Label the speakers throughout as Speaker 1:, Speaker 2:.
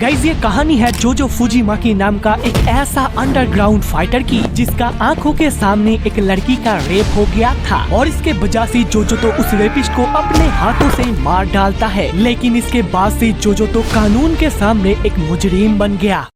Speaker 1: Guys ये कहानी है जोजो फुजिमाकी नाम का एक ऐसा अंडरग्राउंड फाइटर की जिसका आंखों के सामने एक लड़की का रेप हो गया था और इसके वजह से जोजो तो उस रेपिस्ट को अपने हाथों से मार डालता है। लेकिन इसके बाद से जोजो तो कानून के सामने एक मुजरिम बन गया।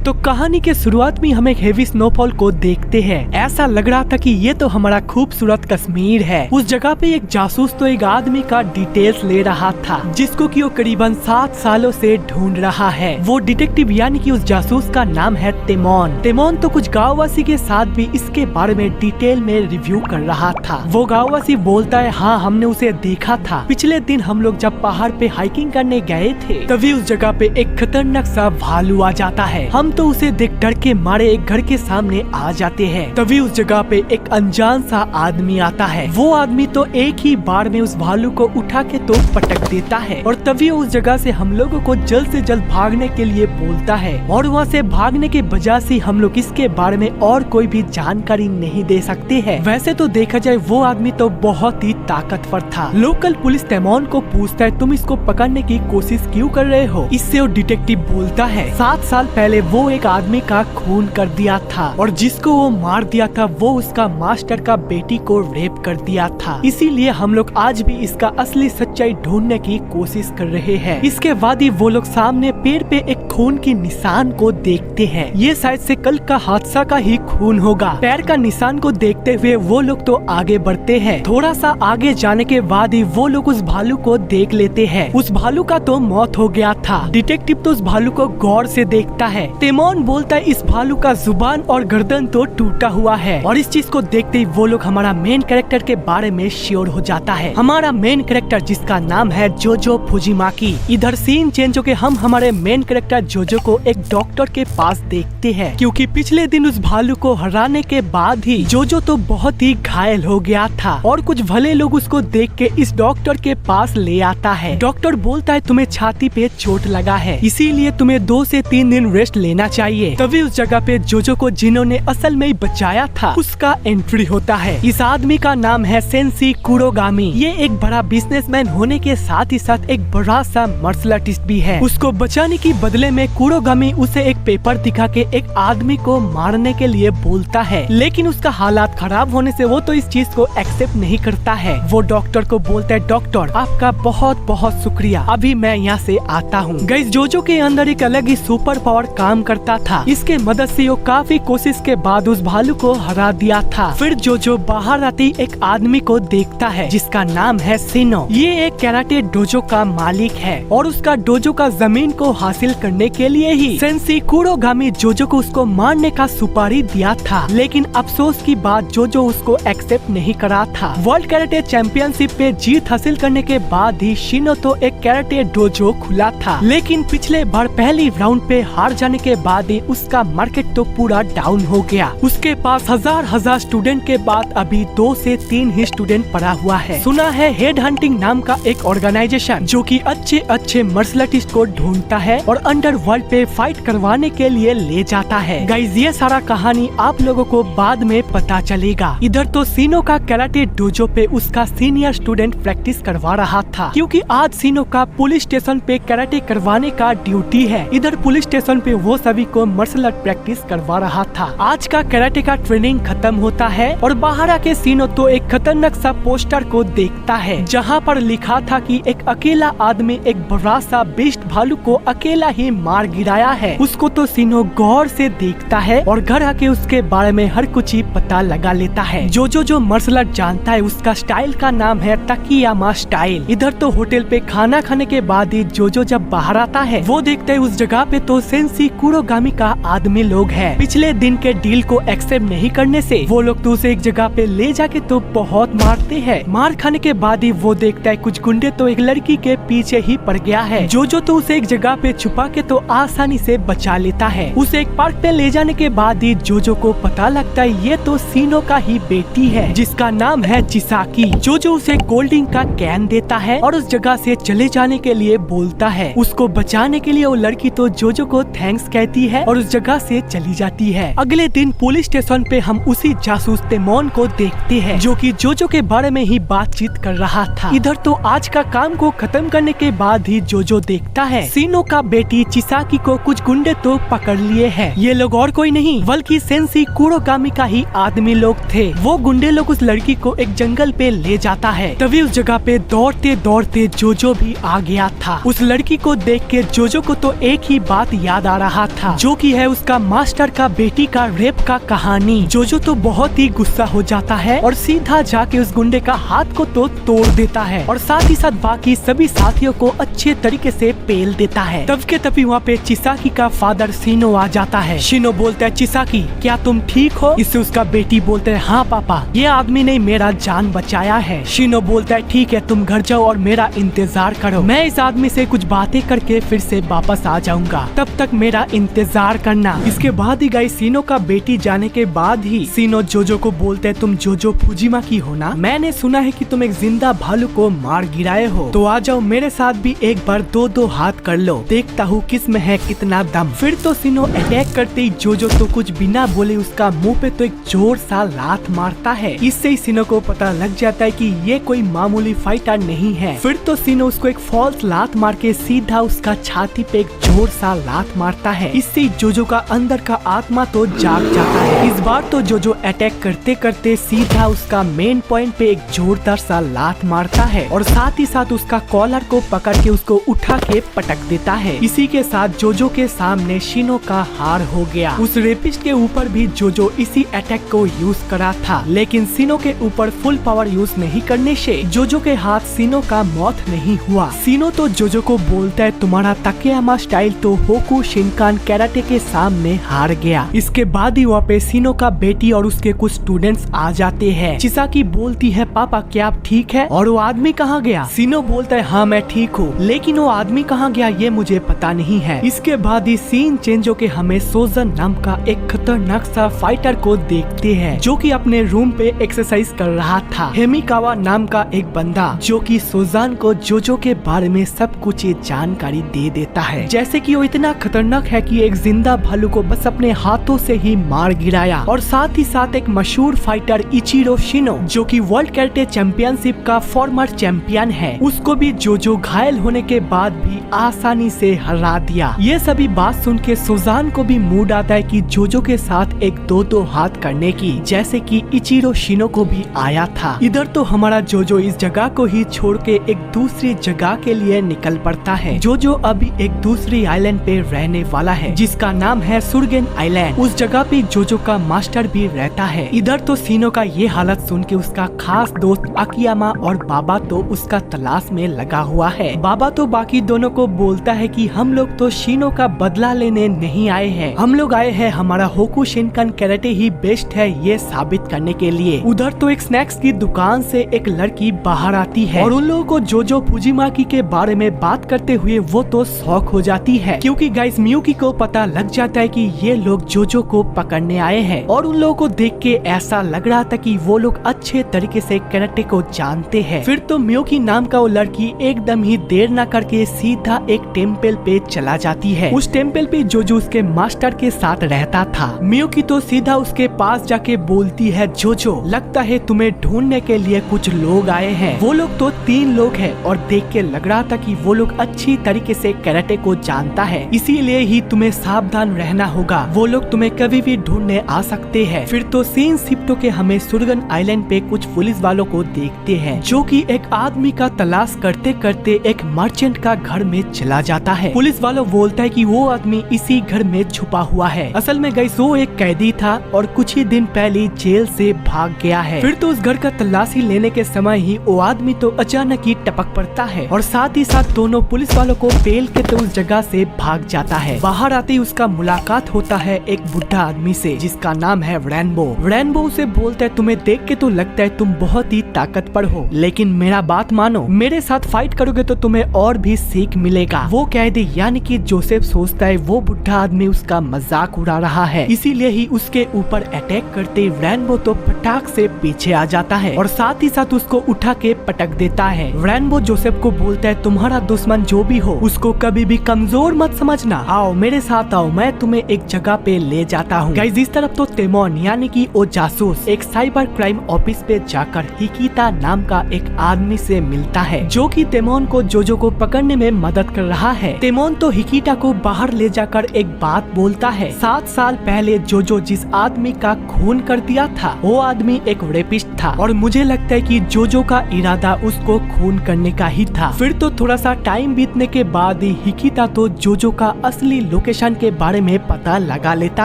Speaker 1: तो कहानी के शुरुआत में हम एक हेवी स्नोफॉल को देखते हैं। ऐसा लग रहा था कि ये तो हमारा खूबसूरत कश्मीर है। उस जगह पे एक जासूस तो एक आदमी का डिटेल्स ले रहा था जिसको कि वो करीबन 7 सालों से ढूंढ रहा है। वो डिटेक्टिव यानी कि उस जासूस का नाम है तेमोन। तेमोन तो कुछ गाँववासी के साथ भी इसके बारे में डिटेल में रिव्यू कर रहा था। वो गाँववासी बोलता है हाँ हमने उसे देखा था। पिछले दिन हम लोग जब पहाड़ पे हाइकिंग करने गए थे तभी उस जगह पे एक खतरनाक सा भालू आ जाता है। हम तो उसे देख डर के मारे एक घर के सामने आ जाते हैं। तभी उस जगह पे एक अनजान सा आदमी आता है। वो आदमी तो एक ही बार में उस भालू को उठा के तो पटक देता है और तभी उस जगह से हम लोगों को जल्द से जल्द भागने के लिए बोलता है। और वहाँ से भागने के वजह से हम लोग इसके बारे में और कोई भी जानकारी नहीं दे सकते हैं। वैसे तो देखा जाए वो आदमी तो बहुत ही ताकतवर था। लोकल पुलिस तेमोन को पूछता है तुम इसको पकड़ने की कोशिश क्यों कर रहे हो। इससे वो डिटेक्टिव बोलता है 7 साल पहले वो एक आदमी का खून कर दिया था और जिसको वो मार दिया था वो उसका मास्टर का बेटी को रेप कर दिया था। इसीलिए हम लोग आज भी इसका असली सच्चाई ढूंढने की कोशिश कर रहे हैं। इसके बाद ही वो लोग सामने पेड़ पे एक खून की निशान को देखते हैं। ये शायद से कल का हादसा का ही खून होगा। पैर का निशान को देखते हुए वो लोग तो आगे बढ़ते हैं। थोड़ा सा आगे जाने के बाद ही वो लोग उस भालू को देख लेते हैं। उस भालू का तो मौत हो गया था। डिटेक्टिव तो उस भालू को गौर से देखता है। तेमोन बोलता है इस भालू का जुबान और गर्दन तो टूटा हुआ है और इस चीज को देखते ही वो लोग हमारा मेन कैरेक्टर के बारे में श्योर हो जाता है। हमारा मेन कैरेक्टर जिसका नाम है जोजो फुजिमाकी। इधर सीन चेंज होके हम हमारे मेन कैरेक्टर जोजो को एक डॉक्टर के पास देखते हैं क्योंकि पिछले दिन उस भालू को हराने के बाद ही जोजो तो बहुत ही घायल हो गया था और कुछ भले लोग उसको देख के इस डॉक्टर के पास ले आता है। डॉक्टर बोलता है तुम्हें छाती पे चोट लगा है इसीलिए तुम्हें 2 से 3 दिन रेस्ट लेना चाहिए। तभी उस जगह पे जोजो को जिन्होंने असल में ही बचाया था उसका एंट्री होता है। इस आदमी का नाम है सेंसी कुरोगामी। ये एक बड़ा बिजनेसमैन होने के साथ ही साथ एक बड़ा सा मार्शल आर्टिस्ट भी है। उसको बचाने की बदले में कुरोगामी उसे एक पेपर दिखा के एक आदमी को मारने के लिए बोलता है लेकिन उसका हालात खराब होने से वो तो इस चीज को एक्सेप्ट नहीं करता है। वो डॉक्टर को बोलता है डॉक्टर आपका बहुत बहुत शुक्रिया अभी मैं यहाँ से आता हूँ। गाइस जोजो के अंदर एक अलग ही सुपर पावर काम करता था। इसके मदद से वो काफी कोशिश के बाद उस भालू को हरा दिया था। फिर जोजो बाहर आते ही एक आदमी को देखता है जिसका नाम है सिनो। ये एक कराटे डोजो का मालिक है और उसका डोजो का जमीन को हासिल करने के लिए ही सेंसी कुरोगामी जोजो को उसको मारने का सुपारी दिया था। लेकिन अफसोस की बात जोजो उसको एक्सेप्ट नहीं करा था। वर्ल्ड कराटे चैंपियनशिप पे जीत हासिल करने के बाद ही शिनो तो एक कराटे डोजो खुला था लेकिन पिछले बार पहली राउंड पे हार जाने के बाद ही उसका मार्केट तो पूरा डाउन हो गया। उसके पास हजार स्टूडेंट के बाद अभी 2 से 3 ही स्टूडेंट पड़ा हुआ है। सुना है हेड हंटिंग नाम का एक ऑर्गेनाइजेशन जो कि अच्छे मार्शल आर्टिस्ट को ढूंढता है और अंडरवर्ल्ड पे फाइट करवाने के लिए ले जाता है। गाइस ये सारा कहानी आप लोगों को बाद में पता चलेगा। इधर तो सीनो का कराटे डोजो पे उसका सीनियर स्टूडेंट प्रैक्टिस करवा रहा था क्योंकि आज सीनो का पुलिस स्टेशन पे कराटे करवाने का ड्यूटी है। इधर पुलिस स्टेशन पे वो सभी को मार्शल आर्ट प्रैक्टिस करवा रहा था। आज का कराटे का ट्रेनिंग खत्म होता है और बाहर आके सीनो तो एक खतरनाक सा पोस्टर को देखता है जहाँ पर लिखा था कि एक अकेला आदमी एक बड़ा सा बिस्ट भालू को अकेला ही मार गिराया है। उसको तो सीनो गौर से देखता है और घर आके उसके बारे में हर कुछ ही पता लगा लेता है। जो मार्शल आर्ट जानता है उसका स्टाइल का नाम है तकियामा स्टाइल। इधर तो होटल पे खाना खाने के बाद ही जोजो जब बाहर आता है वो देखता है उस जगह पे तो सेंसी कुरोगामी का आदमी लोग है। पिछले दिन के डील को एक्सेप्ट नहीं करने से वो लोग तो उसे एक जगह पे ले जाके तो बहुत मारते हैं। मार खाने के बाद ही वो देखता है कुछ गुंडे तो एक लड़की के पीछे ही पड़ गया है। जोजो तो उसे एक जगह पे छुपा के तो आसानी से बचा लेता है। उसे एक पार्क पे ले जाने के बाद ही जोजो को पता लगता है ये तो सीनो का ही बेटी है जिसका नाम है चिसाकी। जोजो उसे कोल्ड ड्रिंक का कैन देता है और उस जगह से चले जाने के लिए बोलता है। उसको बचाने के लिए वो लड़की तो जोजो को थैंक्स कहती है और उस जगह से चली जाती है। अगले दिन पुलिस स्टेशन पे हम उसी जासूस तेमोन को देखते हैं जो कि जोजो के बारे में ही बातचीत कर रहा था। इधर तो आज का काम को खत्म करने के बाद ही जोजो देखता है सीनो का बेटी चिसाकी को कुछ गुंडे तो पकड़ लिए हैं। ये लोग और कोई नहीं बल्कि सेंसी कुरोगामी का ही आदमी लोग थे। वो गुंडे लोग उस लड़की को एक जंगल पे ले जाता है। तभी उस जगह पे दौड़ते दौड़ते जोजो भी आ गया था। उस लड़की को देख के जोजो को तो एक ही बात याद आ रहा था जो कि है उसका मास्टर का बेटी का रेप का कहानी। जोजो तो बहुत ही गुस्सा हो जाता है और सीधा जाके उस गुंडे का हाथ को तो तोड़ देता है और साथ ही साथ बाकी सभी साथियों को अच्छे तरीके से पेल देता है। तब के तभी वहाँ पे चिसाकी का फादर शिनो आ जाता है। शिनो बोलता है चिसाकी क्या तुम ठीक हो? इससे उसका बेटी बोलते है हाँ पापा, ये आदमी ने मेरा जान बचाया है। शिनो बोलता है ठीक है तुम घर जाओ और मेरा इंतजार करो, मैं इस आदमी से कुछ बातें करके फिर से वापस आ जाऊंगा, तब तक मेरा इंतजार करना। इसके बाद ही गाइस शिनो का बेटी जाने के बाद ही शिनो जोजो को बोलते है तुम जोजो फुजिमा की हो ना? मैंने सुना है कि तुम एक जिंदा भालू को मार गिराए हो, तो आ जाओ मेरे साथ भी एक बार दो दो हाथ कर लो, देखता हूँ किस में है कितना दम। फिर तो शिनो अटैक करते ही जोजो तो कुछ बिना बोले उसका मुंह पे तो एक जोर सा लात मारता है। इससे ही शिनो को पता लग जाता है कि ये कोई मामूली फाइटर नहीं है। फिर तो शिनो उसको एक फॉल्स लात मार के सीधा उसका छाती पे एक जोर सा लात मारता है। इससे जोजो का अंदर का आत्मा तो जाग जाता है। इस बार तो जोजो अटैक करते करते सीधा उसका मेन पॉइंट पे एक जोरदार सा लात मारता है और साथ ही साथ उसका कॉलर को पकड़ के उसको उठा के पटक देता है। इसी के साथ जोजो के सामने शिनो का हार हो गया। उस रेपिस्ट के ऊपर भी जोजो इसी अटैक को यूज करा था, लेकिन शिनो के ऊपर फुल पावर यूज नहीं करने से जोजो के हाथ शिनो का मौत नहीं हुआ। शिनो तो जोजो को बोलता है तुम्हारा ताकेयामा स्टाइल तो होकु शिनकान कैराटे के सामने हार गया। इसके बाद ही वहाँ पे शिनो का बेटी और उसके कुछ स्टूडेंट्स आ जाते हैं। चिसाकी बोलती है पापा क्या आप ठीक है? और वो आदमी कहाँ गया? शिनो बोलता है हाँ मैं ठीक हूँ, लेकिन वो आदमी कहाँ गया ये मुझे पता नहीं है। इसके बाद ही सीन चेंज होके हमें सोजन नाम का एक खतरनाक सा फाइटर को देखते हैं जो कि अपने रूम पे एक्सरसाइज कर रहा था। हेमिकावा नाम का एक बंदा जो कि सोजान को जोजो के बारे में सब कुछ ये जानकारी दे देता है, जैसे कि वो इतना खतरनाक है कि एक जिंदा भालू को बस अपने हाथों से ही मार गिराया। और साथ ही साथ एक मशहूर फाइटर इचिरो शिनो जो कि वर्ल्ड कैरेटे चैंपियनशिप का फॉर्मर चैंपियन है, उसको भी जोजो घायल होने के बाद भी आसानी से हरा दिया। ये सभी बात सुन के सोजान को भी मूड आता है कि जोजो के साथ एक दो दो हाथ करने की, जैसे कि इचिरो शिनो को भी आया था। इधर तो हमारा जोजो इस जगह को ही छोड़ के एक दूसरी जगह के लिए निकल पड़ता है। जोजो अभी एक दूसरी आइलैंड पे रहने वाला है जिसका नाम है सुरगेन आइलैंड। उस जगह पे जोजो का मास्टर भी रहता है। इधर तो शिनो का ये हालत सुन के उसका खास दोस्त अकियामा और बाबा तो उसका तलाश में लगा हुआ है। बाबा तो बाकी दोनों को बोलता है कि हम लोग तो शिनो का बदला लेने नहीं आए हैं, हम लोग आए हैं हमारा होकु शिनकान कैरेटे ही बेस्ट है ये साबित करने के लिए। उधर तो एक स्नैक्स की दुकान से एक लड़की बाहर आती है और उन लोगों को जोजो फुजिमाकी के बारे में बात करते हुए वो तो शौक हो जाती है, क्योंकि गाइस मियुकी को पता लग जाता है कि ये लोग जोजो को पकड़ने आए हैं। और उन लोगों को देख के ऐसा लग रहा था कि वो लोग अच्छे तरीके से कैरेटे को जानते हैं। फिर तो मियुकी नाम का वो लड़की एकदम ही देर न करके सीधा एक टेम्पल पे चला जाती है। उस टेम्पल पे जोजो उसके मास्टर के साथ रहता था। मियुकी तो सीधा उसके पास जाके बोलती है जोजो लगता है तुम्हें ढूंढने के लिए कुछ लोग आए हैं। वो लोग तो 3 लोग हैं और देख के लग रहा था कि वो लोग अच्छी तरीके से कैरेटे को जानता है, इसीलिए ही तुम्हें सावधान रहना होगा, वो लोग तुम्हें कभी भी ढूंढने आ सकते हैं। फिर तो सीन शिफ्ट होके हमें सुरगन आइलैंड पे कुछ पुलिस वालों को देखते हैं जो कि एक आदमी का तलाश करते करते एक मर्चेंट का घर में चला जाता है। पुलिस वालों बोलता है कि वो आदमी इसी घर में छुपा हुआ है। असल में गाइस वो एक कैदी था और कुछ ही दिन पहले जेल से भाग गया है। फिर तो उस घर का तलाशी लेने के समय ही वो आदमी तो अचानक ही टपक पड़ता है और साथ ही साथ दोनों पुलिस वालों को पेल के तो उस जगह से भाग जाता है। बाहर आते ही उसका मुलाकात होता है एक बुढ़ा आदमी से जिसका नाम है रेनबो। रेनबो उसे बोलता है तुम्हें देख के तो लगता है तुम बहुत ही ताकतवर हो, लेकिन मेरा बात मानो, मेरे साथ फाइट करोगे तो तुम्हें और भी सीख मिलेगा। वो कैदी यानी कि जोसेफ सोचता है वो बुढ़ा आदमी उसका मजाक उड़ा रहा है, इसीलिए ही उसके ऊपर अटैक करते रेनबो तो फटाक से पीछे आ जाता है और साथ ही साथ उसको उठा के पटक देता है। रेनबो जोसेफ को बोलता है तुम्हारा दुश्मन जो भी हो उसको कभी भी कमजोर मत समझना, आओ मेरे साथ आओ, मैं तुम्हें एक जगह पे ले जाता हूँ। गाइस इस तरफ तो तेमोन यानी कि वो जासूस एक साइबर क्राइम ऑफिस पे जाकर हिकिता नाम का एक आदमी से मिलता है, जो कि तेमोन को जोजो को पकड़ने में मदद कर रहा है। तेमोन तो हिकिता को बाहर ले जाकर एक बात बोलता है, 7 साल पहले जोजो जिस आदमी का खून कर दिया था वो आदमी एक रेपिस्ट था, और मुझे लगता है कि जोजो का इरादा उसको खून करने का ही था। फिर तो थोड़ा सा टाइम बीतने के बाद ही हिकिता तो जोजो का असली लोकेशन के बारे में पता लगा लेता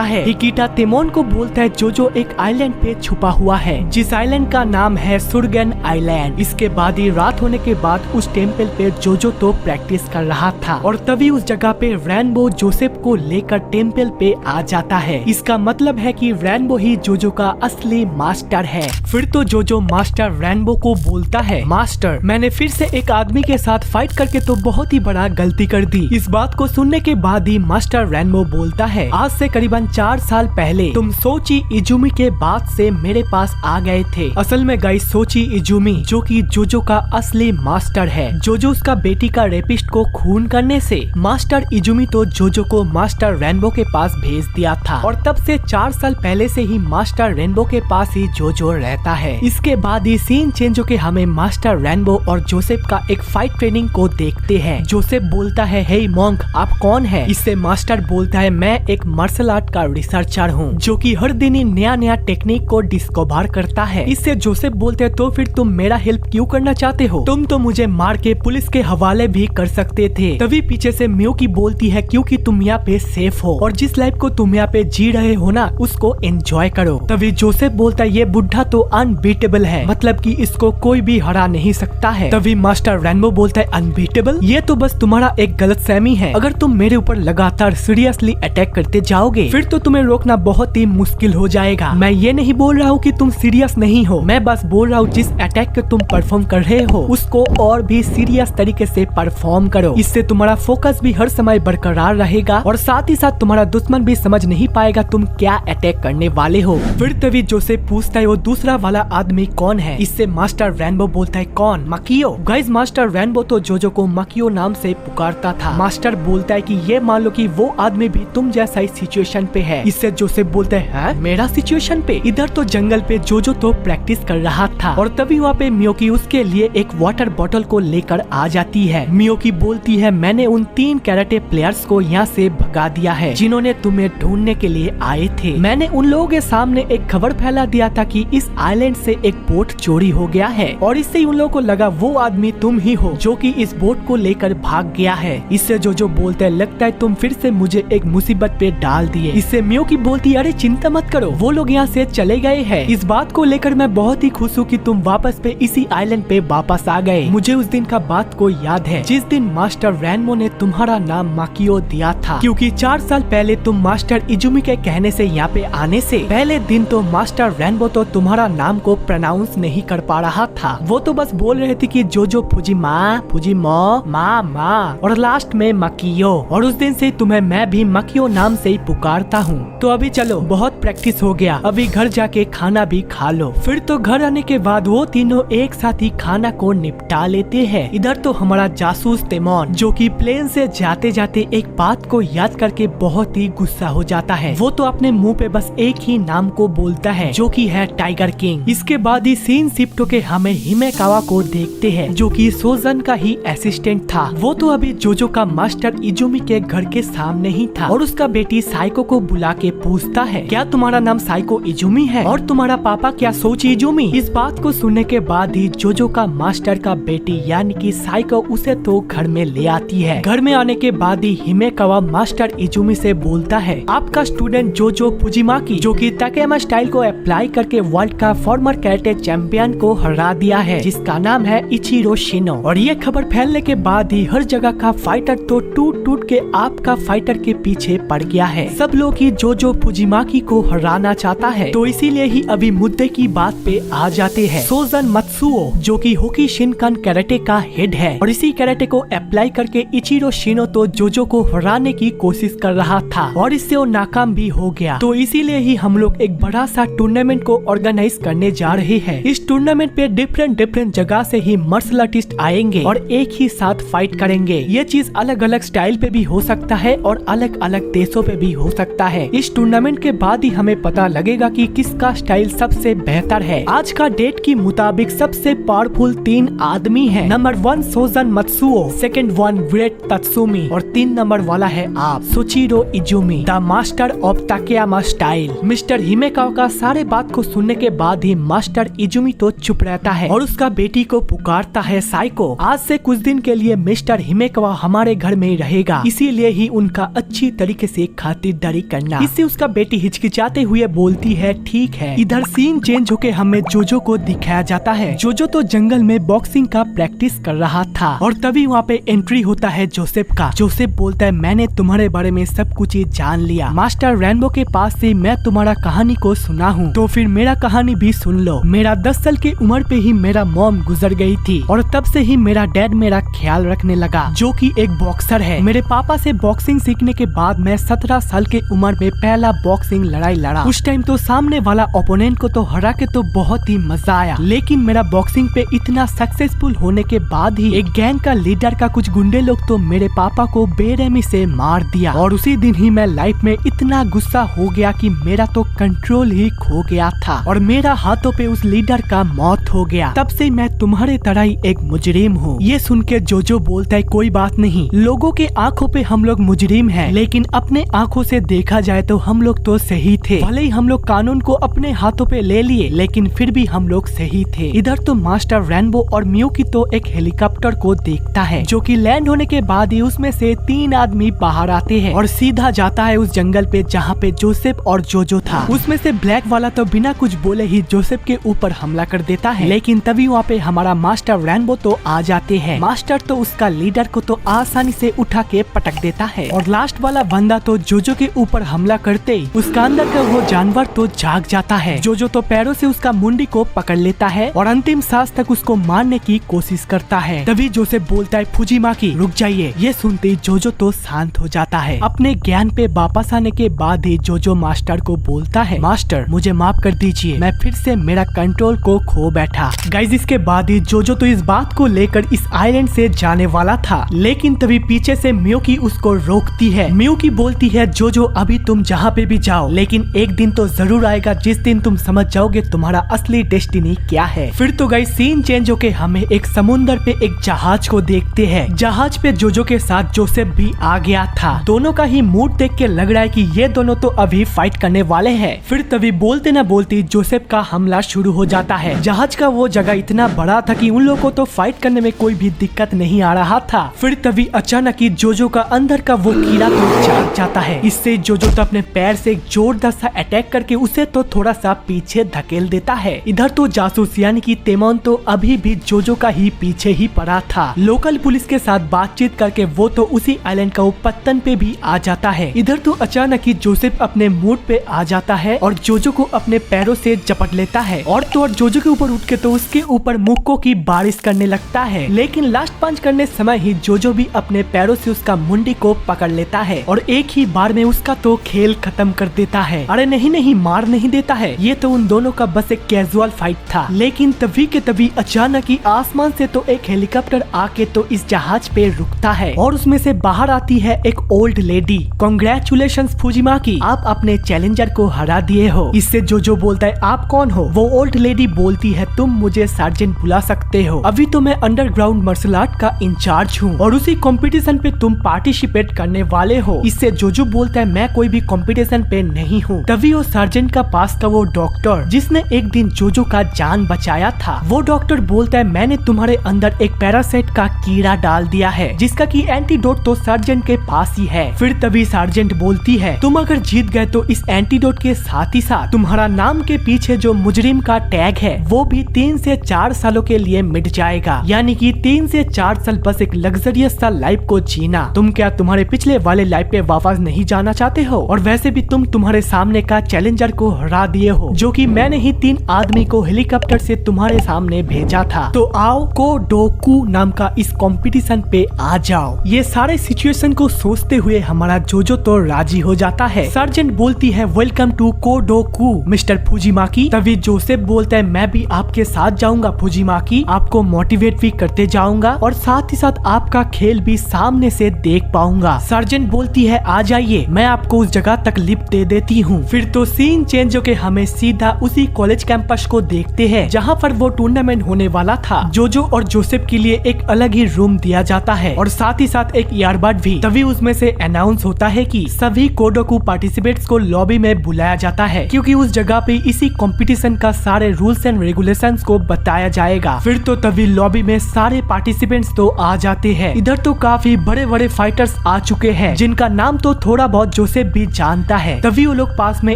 Speaker 1: है। हिकिता तेमोन को बोलता है जोजो एक आइलैंड पे छुपा हुआ है, जिस आइलैंड का नाम है सुरगन आइलैंड। इसके बाद ही रात होने के बाद उस टेम्पल पे जोजो तो प्रैक्टिस कर रहा था, और तभी उस जगह पे रेनबो जोसेफ को लेकर टेम्पल पे आ जाता है। इसका मतलब है कि रेनबो ही जोजो का असली मास्टर है। फिर तो जोजो मास्टर रेनबो को बोलता है, मास्टर मैंने फिर से एक आदमी के साथ फाइट करके तो बहुत ही बड़ा गलती कर दी। इस बात को सुनने के बाद ही मास्टर रेनबो बोलता है, आज से करीबन 4 साल पहले तुम सोची इजुमी के बाद से मेरे पास आ गए थे। असल में गाइस सोची इजुमी जो कि जोजो का असली मास्टर है, जोजो उसका बेटी का रेपिस्ट को खून करने से मास्टर इजुमी तो जोजो को मास्टर रेनबो के पास भेज दिया था, और तब से 4 साल पहले से ही मास्टर रेनबो के पास ही जोजो रहता है। इसके बाद ही सीन चेंज होके हमें मास्टर रेनबो और जोसेफ का एक फाइट ट्रेनिंग को देखते हैं। जोसेफ बोलता है, हे मॉन्क आप कौन है? इससे मास्टर बोलता है, मैं एक मार्शल आर्ट का रिसर्चर हूँ जो कि हर दिन ही नया नया टेक्निक को डिस्कवर करता है। इससे जोसेफ बोलते हैं, तो फिर तुम मेरा हेल्प क्यों करना चाहते हो? तुम तो मुझे मार के पुलिस के हवाले भी कर सकते थे। तभी पीछे से मियोकी बोलती है, क्योंकि तुम यहाँ पे सेफ हो और जिस लाइफ को तुम यहाँ पे जी रहे हो ना उसको एंजॉय करो। तभी जोसेफ बोलता है, ये बुढ़ा तो अनबीटेबल है, मतलब कि इसको कोई भी हरा नहीं सकता है। तभी मास्टर रेनबो बोलता है, अनबीटेबल? ये तो बस तुम्हारा एक गलतफहमी है। अगर तुम मेरे ऊपर लगातार सीरियसली अटैक करते जाओगे फिर तो तुम्हें रोकना बहुत ही मुश्किल हो जाएगा। मैं ये नहीं बोल रहा हूँ कि तुम सीरियस नहीं हो, मैं बस बोल रहा हूँ जिस अटैक को तुम परफॉर्म कर रहे हो उसको और भी सीरियस तरीके से परफॉर्म करो। इससे तुम्हारा फोकस भी हर समय बरकरार रहेगा और साथ ही साथ तुम्हारा दुश्मन भी समझ नहीं पाएगा तुम क्या अटैक करने वाले हो। फिर तभी जोसेफ पूछता है, वो दूसरा वाला आदमी कौन है? इससे मास्टर रेनबो बोलता है, कौन? मकियो। गाइस मास्टर रेनबो तो जोजो को मकियो नाम से पुकारता था। मास्टर बोलता है कि ये मान लो कि वो आदमी भी तुम जैसा ही सिचुएशन पे है। इससे जोसेफ बोलते हैं, मेरा सिचुएशन पे? इधर तो जंगल पे जोजो तो प्रैक्टिस कर रहा था, और तभी वहाँ पे मियोकी उसके लिए एक वाटर बॉटल को लेकर आ जाती है। मियोकी बोलती है, मैंने उन 3 कैराटे प्लेयर्स को यहाँ से भगा दिया है जिन्होंने तुम्हें ढूंढने के लिए आए थे। मैंने उन लोगों के सामने एक खबर फैला दिया था कि इस आइलैंड से एक बोट चोरी हो गया है, और इससे उन लोगों को लगा वो आदमी तुम ही हो जो कि इस बोट को लेकर भाग गया है। इससे जोजो बोलते हैं, लगता है तुम फिर से मुझे एक मुसीबत पे डाल दिए। इससे मियोकी बोलती है, अरे चिंता मत करो, वो लोग यहाँ से चले गए हैं। इस बात को लेकर मैं बहुत ही खुश हूँ कि तुम वापस पे इसी आइलैंड पे वापस आ गए। मुझे उस दिन का बात को याद है जिस दिन मास्टर रेनबो ने तुम्हारा नाम माकियो दिया था, क्योंकि 4 साल पहले तुम मास्टर इजुमी के कहने से यहाँ पे आने से पहले दिन तो मास्टर रेनबो तो तुम्हारा नाम को प्रोनाउंस नहीं कर पा रहा था। वो तो बस बोल रहे थे कि जोजो फुजिमा फुजिमो मा मा और लास्ट में मकियो, और उस दिन से तुम्हें मैं भी मकियो नाम से ही पुकारता हूँ। तो अभी चलो बहुत प्रैक्टिस हो गया, अभी घर जाके खाना भी खा लो। फिर तो घर आने के बाद वो तीनों एक साथ ही खाना को निपटा लेते हैं। इधर तो हमारा जासूस तेमोन जो कि प्लेन से जाते जाते एक बात को याद करके बहुत ही गुस्सा हो जाता है। वो तो अपने मुंह पे बस एक ही नाम को बोलता है जो कि है टाइगर किंग। इसके बाद ही सीन शिफ्ट होके हमें हिमेकावा को देखते हैं जो कि सोजन का ही असिस्टेंट था। वो तो अभी जोजो का मास्टर इजुमी के घर के सामने ही था, और उसका बेटी साइको को बुला के पूछता है, क्या तुम्हारा नाम साइको इजुमी है और तुम्हारा पापा क्या सोची इजुमी? इस बात को सुनने के बाद ही जोजो का मास्टर का बेटी यानी कि साइको उसे तो घर में ले आती है। घर में आने के बाद ही हिमेकावा मास्टर इजुमी से बोलता है, आपका स्टूडेंट जोजो फुजिमाकी जो कि ताकेमा स्टाइल को अप्लाई करके वर्ल्ड का फॉर्मर कैरेटे चैंपियन को हरा दिया है जिसका नाम है इचिरो शिनो। और ये खबर फैलने के बाद ही हर जगह का फाइटर तो टूट टूट के आपका फाइटर के पीछे पड़ गया है। सब लोग ही जोजो फुजिमाकी को हराना चाहता है, तो इसीलिए ही अभी मुद्दे की बात पे आ जाते हैं। सोजन मत्सुओ जो कि होकी शिनकन कैरेटे का हेड है, और इसी कैरेटे को अप्लाई करके इचिरो शिनो तो जोजो को हराने की कोशिश कर रहा था, और इससे वो नाकाम भी हो गया। तो इसीलिए ही हम लोग एक बड़ा सा टूर्नामेंट को ऑर्गेनाइज करने जा रहे हैं। इस टूर्नामेंट पे डिफरेंट जगह से ही मार्शल आर्टिस्ट आएंगे और एक ही साथ फाइट करेंगे। ये चीज अलग अलग स्टाइल पे भी हो सकता है और अलग अलग देशों पे भी हो सकता है। इस टूर्नामेंट के बाद ही हमें पता लगेगा कि किसका स्टाइल सबसे बेहतर है। आज का डेट के मुताबिक सबसे पावरफुल 3 आदमी हैं। नंबर 1 सोजन मत्सुओ, सेकंड 1 विरेट तत्सुमी और 3 नंबर वाला है आप Soichiro Izumi, the master of Takeyama style. Mister Himekawa का सारे बात को सुनने के बाद ही मास्टर इजुमी तो चुप रहता है और उसका बेटी को पुकारता है साइको। आज से कुछ दिन के लिए मिस्टर हिमेकावा हमारे घर में रहेगा, इसीलिए ही उनका अच्छी तरीके से खातिरदारी करना। इससे उसका बेटी हिचकिचाते हुए बोलती है ठीक है। इधर सीन चेंज होके हमें जोजो को दिखाया जाता है। जोजो तो जंगल में बॉक्सिंग का प्रैक्टिस कर रहा था और तभी वहाँ पे एंट्री होता है जोसेफ का। जोसेफ बोलता है मैंने तुम्हारे बारे में सब कुछ ही जान लिया। मास्टर रेनबो के पास से मैं तुम्हारा कहानी को सुना हूँ, तो फिर मेरा कहानी भी सुन लो। मेरा 10 साल की उम्र पे ही मेरा मॉम गुजर गई थी और तब से ही मेरा डैड मेरा ख्याल रखने लगा, जो कि एक बॉक्सर है। मेरे पापा से बॉक्सिंग सीखने के बाद मैं 17 साल की उम्र में पहला बॉक्सिंग लड़ाई लड़ा। उस टाइम तो सामने वाला ओपोनेंट को तो हरा के तो बहुत ही मजा आया, लेकिन मेरा बॉक्सिंग पे इतना सक्सेसफुल होने के बाद ही एक गैंग का लीडर का कुछ गुंडे लोग तो मेरे पापा को बेरहमी से मार दिया और उसी दिन ही मैं लाइफ में इतना गुस्सा हो गया कि मेरा तो कंट्रोल ही खो गया था और मेरा हाथों पे उस लीडर का मौत हो गया। तब से मैं तुम्हारे तरह ही एक मुजरिम हूँ। ये सुन के जोजो बोलता है कोई बात नहीं, लोगों के आंखों पे हम लोग मुजरिम हैं, लेकिन अपने आंखों से देखा जाए तो हम लोग तो सही थे। भले ही हम लोग कानून को अपने हाथों पे ले लिए, लेकिन फिर भी हम लोग सही थे। इधर तो मास्टर रेनबो और मियुकी तो एक हेलीकॉप्टर को देखता है, जो कि लैंड होने के बाद ही उसमें से 3 आदमी बाहर आते हैं और सीधा जाता है उस जंगल पे जहाँ पे जोसेफ और जोजो था। उसमें से ब्लैक वाला तो बिना कुछ बोले ही जोसेफ के ऊपर हमला कर देता है, लेकिन तभी वहाँ पे हमारा मास्टर रेनबो तो आ जाते हैं। मास्टर तो उसका लीडर को तो आसानी से उठा के पटक देता है और लास्ट वाला बंदा तो जोजो के ऊपर हमला करते ही उसका अंदर का वो जानवर तो जाग जाता है। जोजो तो पैरों से उसका मुंडी को पकड़ लेता है और अंतिम सांस तक उसको मारने की कोशिश करता है। तभी जोसेफ बोलता है फुजिमाकी रुक जाइए। ये सुनते ही जोजो तो शांत हो जाता है। अपने ज्ञान पे वापस आने के बाद ही जोजो मास्टर को बोलता है मास्टर मुझे माफ कर दीजिए, मैं फिर से मेरा कंट्रोल को खो बैठा। गाइस इसके बाद ही जोजो तो इस बात को लेकर इस आइलैंड से जाने वाला था, लेकिन तभी पीछे से मियुकी उसको रोकती है। मियुकी बोलती है जोजो अभी तुम जहाँ पे भी जाओ, लेकिन एक दिन तो जरूर आएगा जिस दिन तुम समझ जाओगे तुम्हारा असली डेस्टिनी क्या है। फिर तो गाइस सीन चेंज होके हमें एक समुंदर पे एक जहाज को देखते हैं। जहाज पे जोजो के साथ जोसेफ भी आ गया था। दोनों का ही मूड देख के लग रहा है कि ये दोनों तो अभी फाइट करने वाले हैं। फिर तभी बोलते न बोलते जोसेफ का हमला शुरू हो जाता है। जहाज का वो जगह इतना बड़ा था कि उन लोगों को तो फाइट करने में कोई भी दिक्कत नहीं आ रहा था। फिर तभी अचानक ही जोजो का अंदर का वो कीड़ा तो जाग जाता है। इससे जोजो तो अपने पैर से एक जोरदार सा अटैक करके उसे तो थोड़ा सा पीछे धकेल देता है। इधर तो जासूस यानी कि तेमोन तो अभी भी जोजो का ही पीछे ही पड़ा था। लोकल पुलिस के साथ बातचीत करके वो तो उसी आइलैंड का पत्तन पे भी आ जाता है। इधर तो अचानक ही जोसेफ अपने मूड पे आ जाता है और जोजो को अपने पैरों से झपट लेता है और तो और जोजो के ऊपर उठ के तो उसके ऊपर मुक्कों की बारिश करने लगता है। लेकिन लास्ट पंच करने समय ही जोजो भी अपने पैरों से उसका मुंडी को पकड़ लेता है और एक ही बार में उसका तो खेल खत्म कर देता है। अरे नहीं मार नहीं देता है, ये तो उन दोनों का बस एक कैजुअल फाइट था। लेकिन तभी के तभी अचानक ही आसमान से तो एक हेलीकॉप्टर आके तो इस जहाज पे रुकता है और उसमें से बाहर आती है एक ओल्ड लेडी। कांग्रेचुलेशंस फुजिमाकी, आप अपने चैलेंजर को हरा दिए हो। इससे जोजो बोलता है आप कौन हो? वो ओल्ड लेडी बोलती है तुम मुझे सार्जेंट बुला सकते हो, अभी तो मैं अंडरग्राउंड मार्शल आर्ट का इंचार्ज हूँ और उसी कंपटीशन पे तुम पार्टिसिपेट करने वाले हो। इससे जोजो बोलता है मैं कोई भी कंपटीशन पे नहीं हूँ। तभी वो सार्जेंट का पास का वो डॉक्टर जिसने एक दिन जोजो का जान बचाया था, वो डॉक्टर बोलता है मैंने तुम्हारे अंदर एक पैरासाइट का कीड़ा डाल दिया है जिसका की एंटीडोट तो सार्जेंट के पास ही है। फिर तभी सार्जेंट बोलती है तुम अगर जीत गए तो इस एंटीडोट के साथ ही साथ तुम्हारा नाम के पीछे जो मुजरिम का टैग है वो भी 3 से 4 सालों के लिए मिट जाएगा, यानी कि 3 से 4 साल बस एक लग्जरियस सा लाइफ को जीना। तुम क्या तुम्हारे पिछले वाले लाइफ पे वापस नहीं जाना चाहते हो? और वैसे भी तुम तुम्हारे सामने का चैलेंजर को हरा दिए हो, जो कि मैंने ही 3 आदमी को हेलीकॉप्टर से तुम्हारे सामने भेजा था। तो आओ कोडोकू नाम का इस कंपटीशन पे आ जाओ। ये सारे सिचुएशन को सोचते हुए हमारा जोजो तो राजी हो जाता है। सर्जेंट बोलती है वेलकम टू कोडोकू मिस्टर फुजिमाकी। तभी जोसेफ बोलता है मैं भी आपके साथ जाऊंगा फुजिमाकी, आपको मोटिवेट भी करते जाऊंगा और साथ ही साथ आपका खेल भी सामने से देख पाऊंगा। सर्जेंट बोलती है आ जाइए, मैं आपको उस जगह तक लिफ्ट दे देती हूँ। फिर तो सीन चेंज होके हमें सीधा उसी कॉलेज कैंपस को देखते हैं जहाँ पर वो टूर्नामेंट होने वाला था। जोजो और जोसेफ के लिए एक अलग ही रूम दिया जाता है और साथ ही साथ एक ईयरबड भी। तभी उसमें से अनाउंस होता है कि सभी कोडोकू पार्टिसिपेंट्स को लॉबी में बुलाया जाता है, क्योंकि उस जगह पे इसी कंपटीशन का सारे रूल्स एंड रेगुलेशंस को बताया जाएगा। फिर तो तभी लॉबी में सारे पार्टिसिपेंट्स तो आ जाते हैं। इधर तो काफी बड़े बड़े फाइटर्स आ चुके हैं जिनका नाम तो थोड़ा बहुत जोसेफ भी जानता है। तभी वो लोग पास में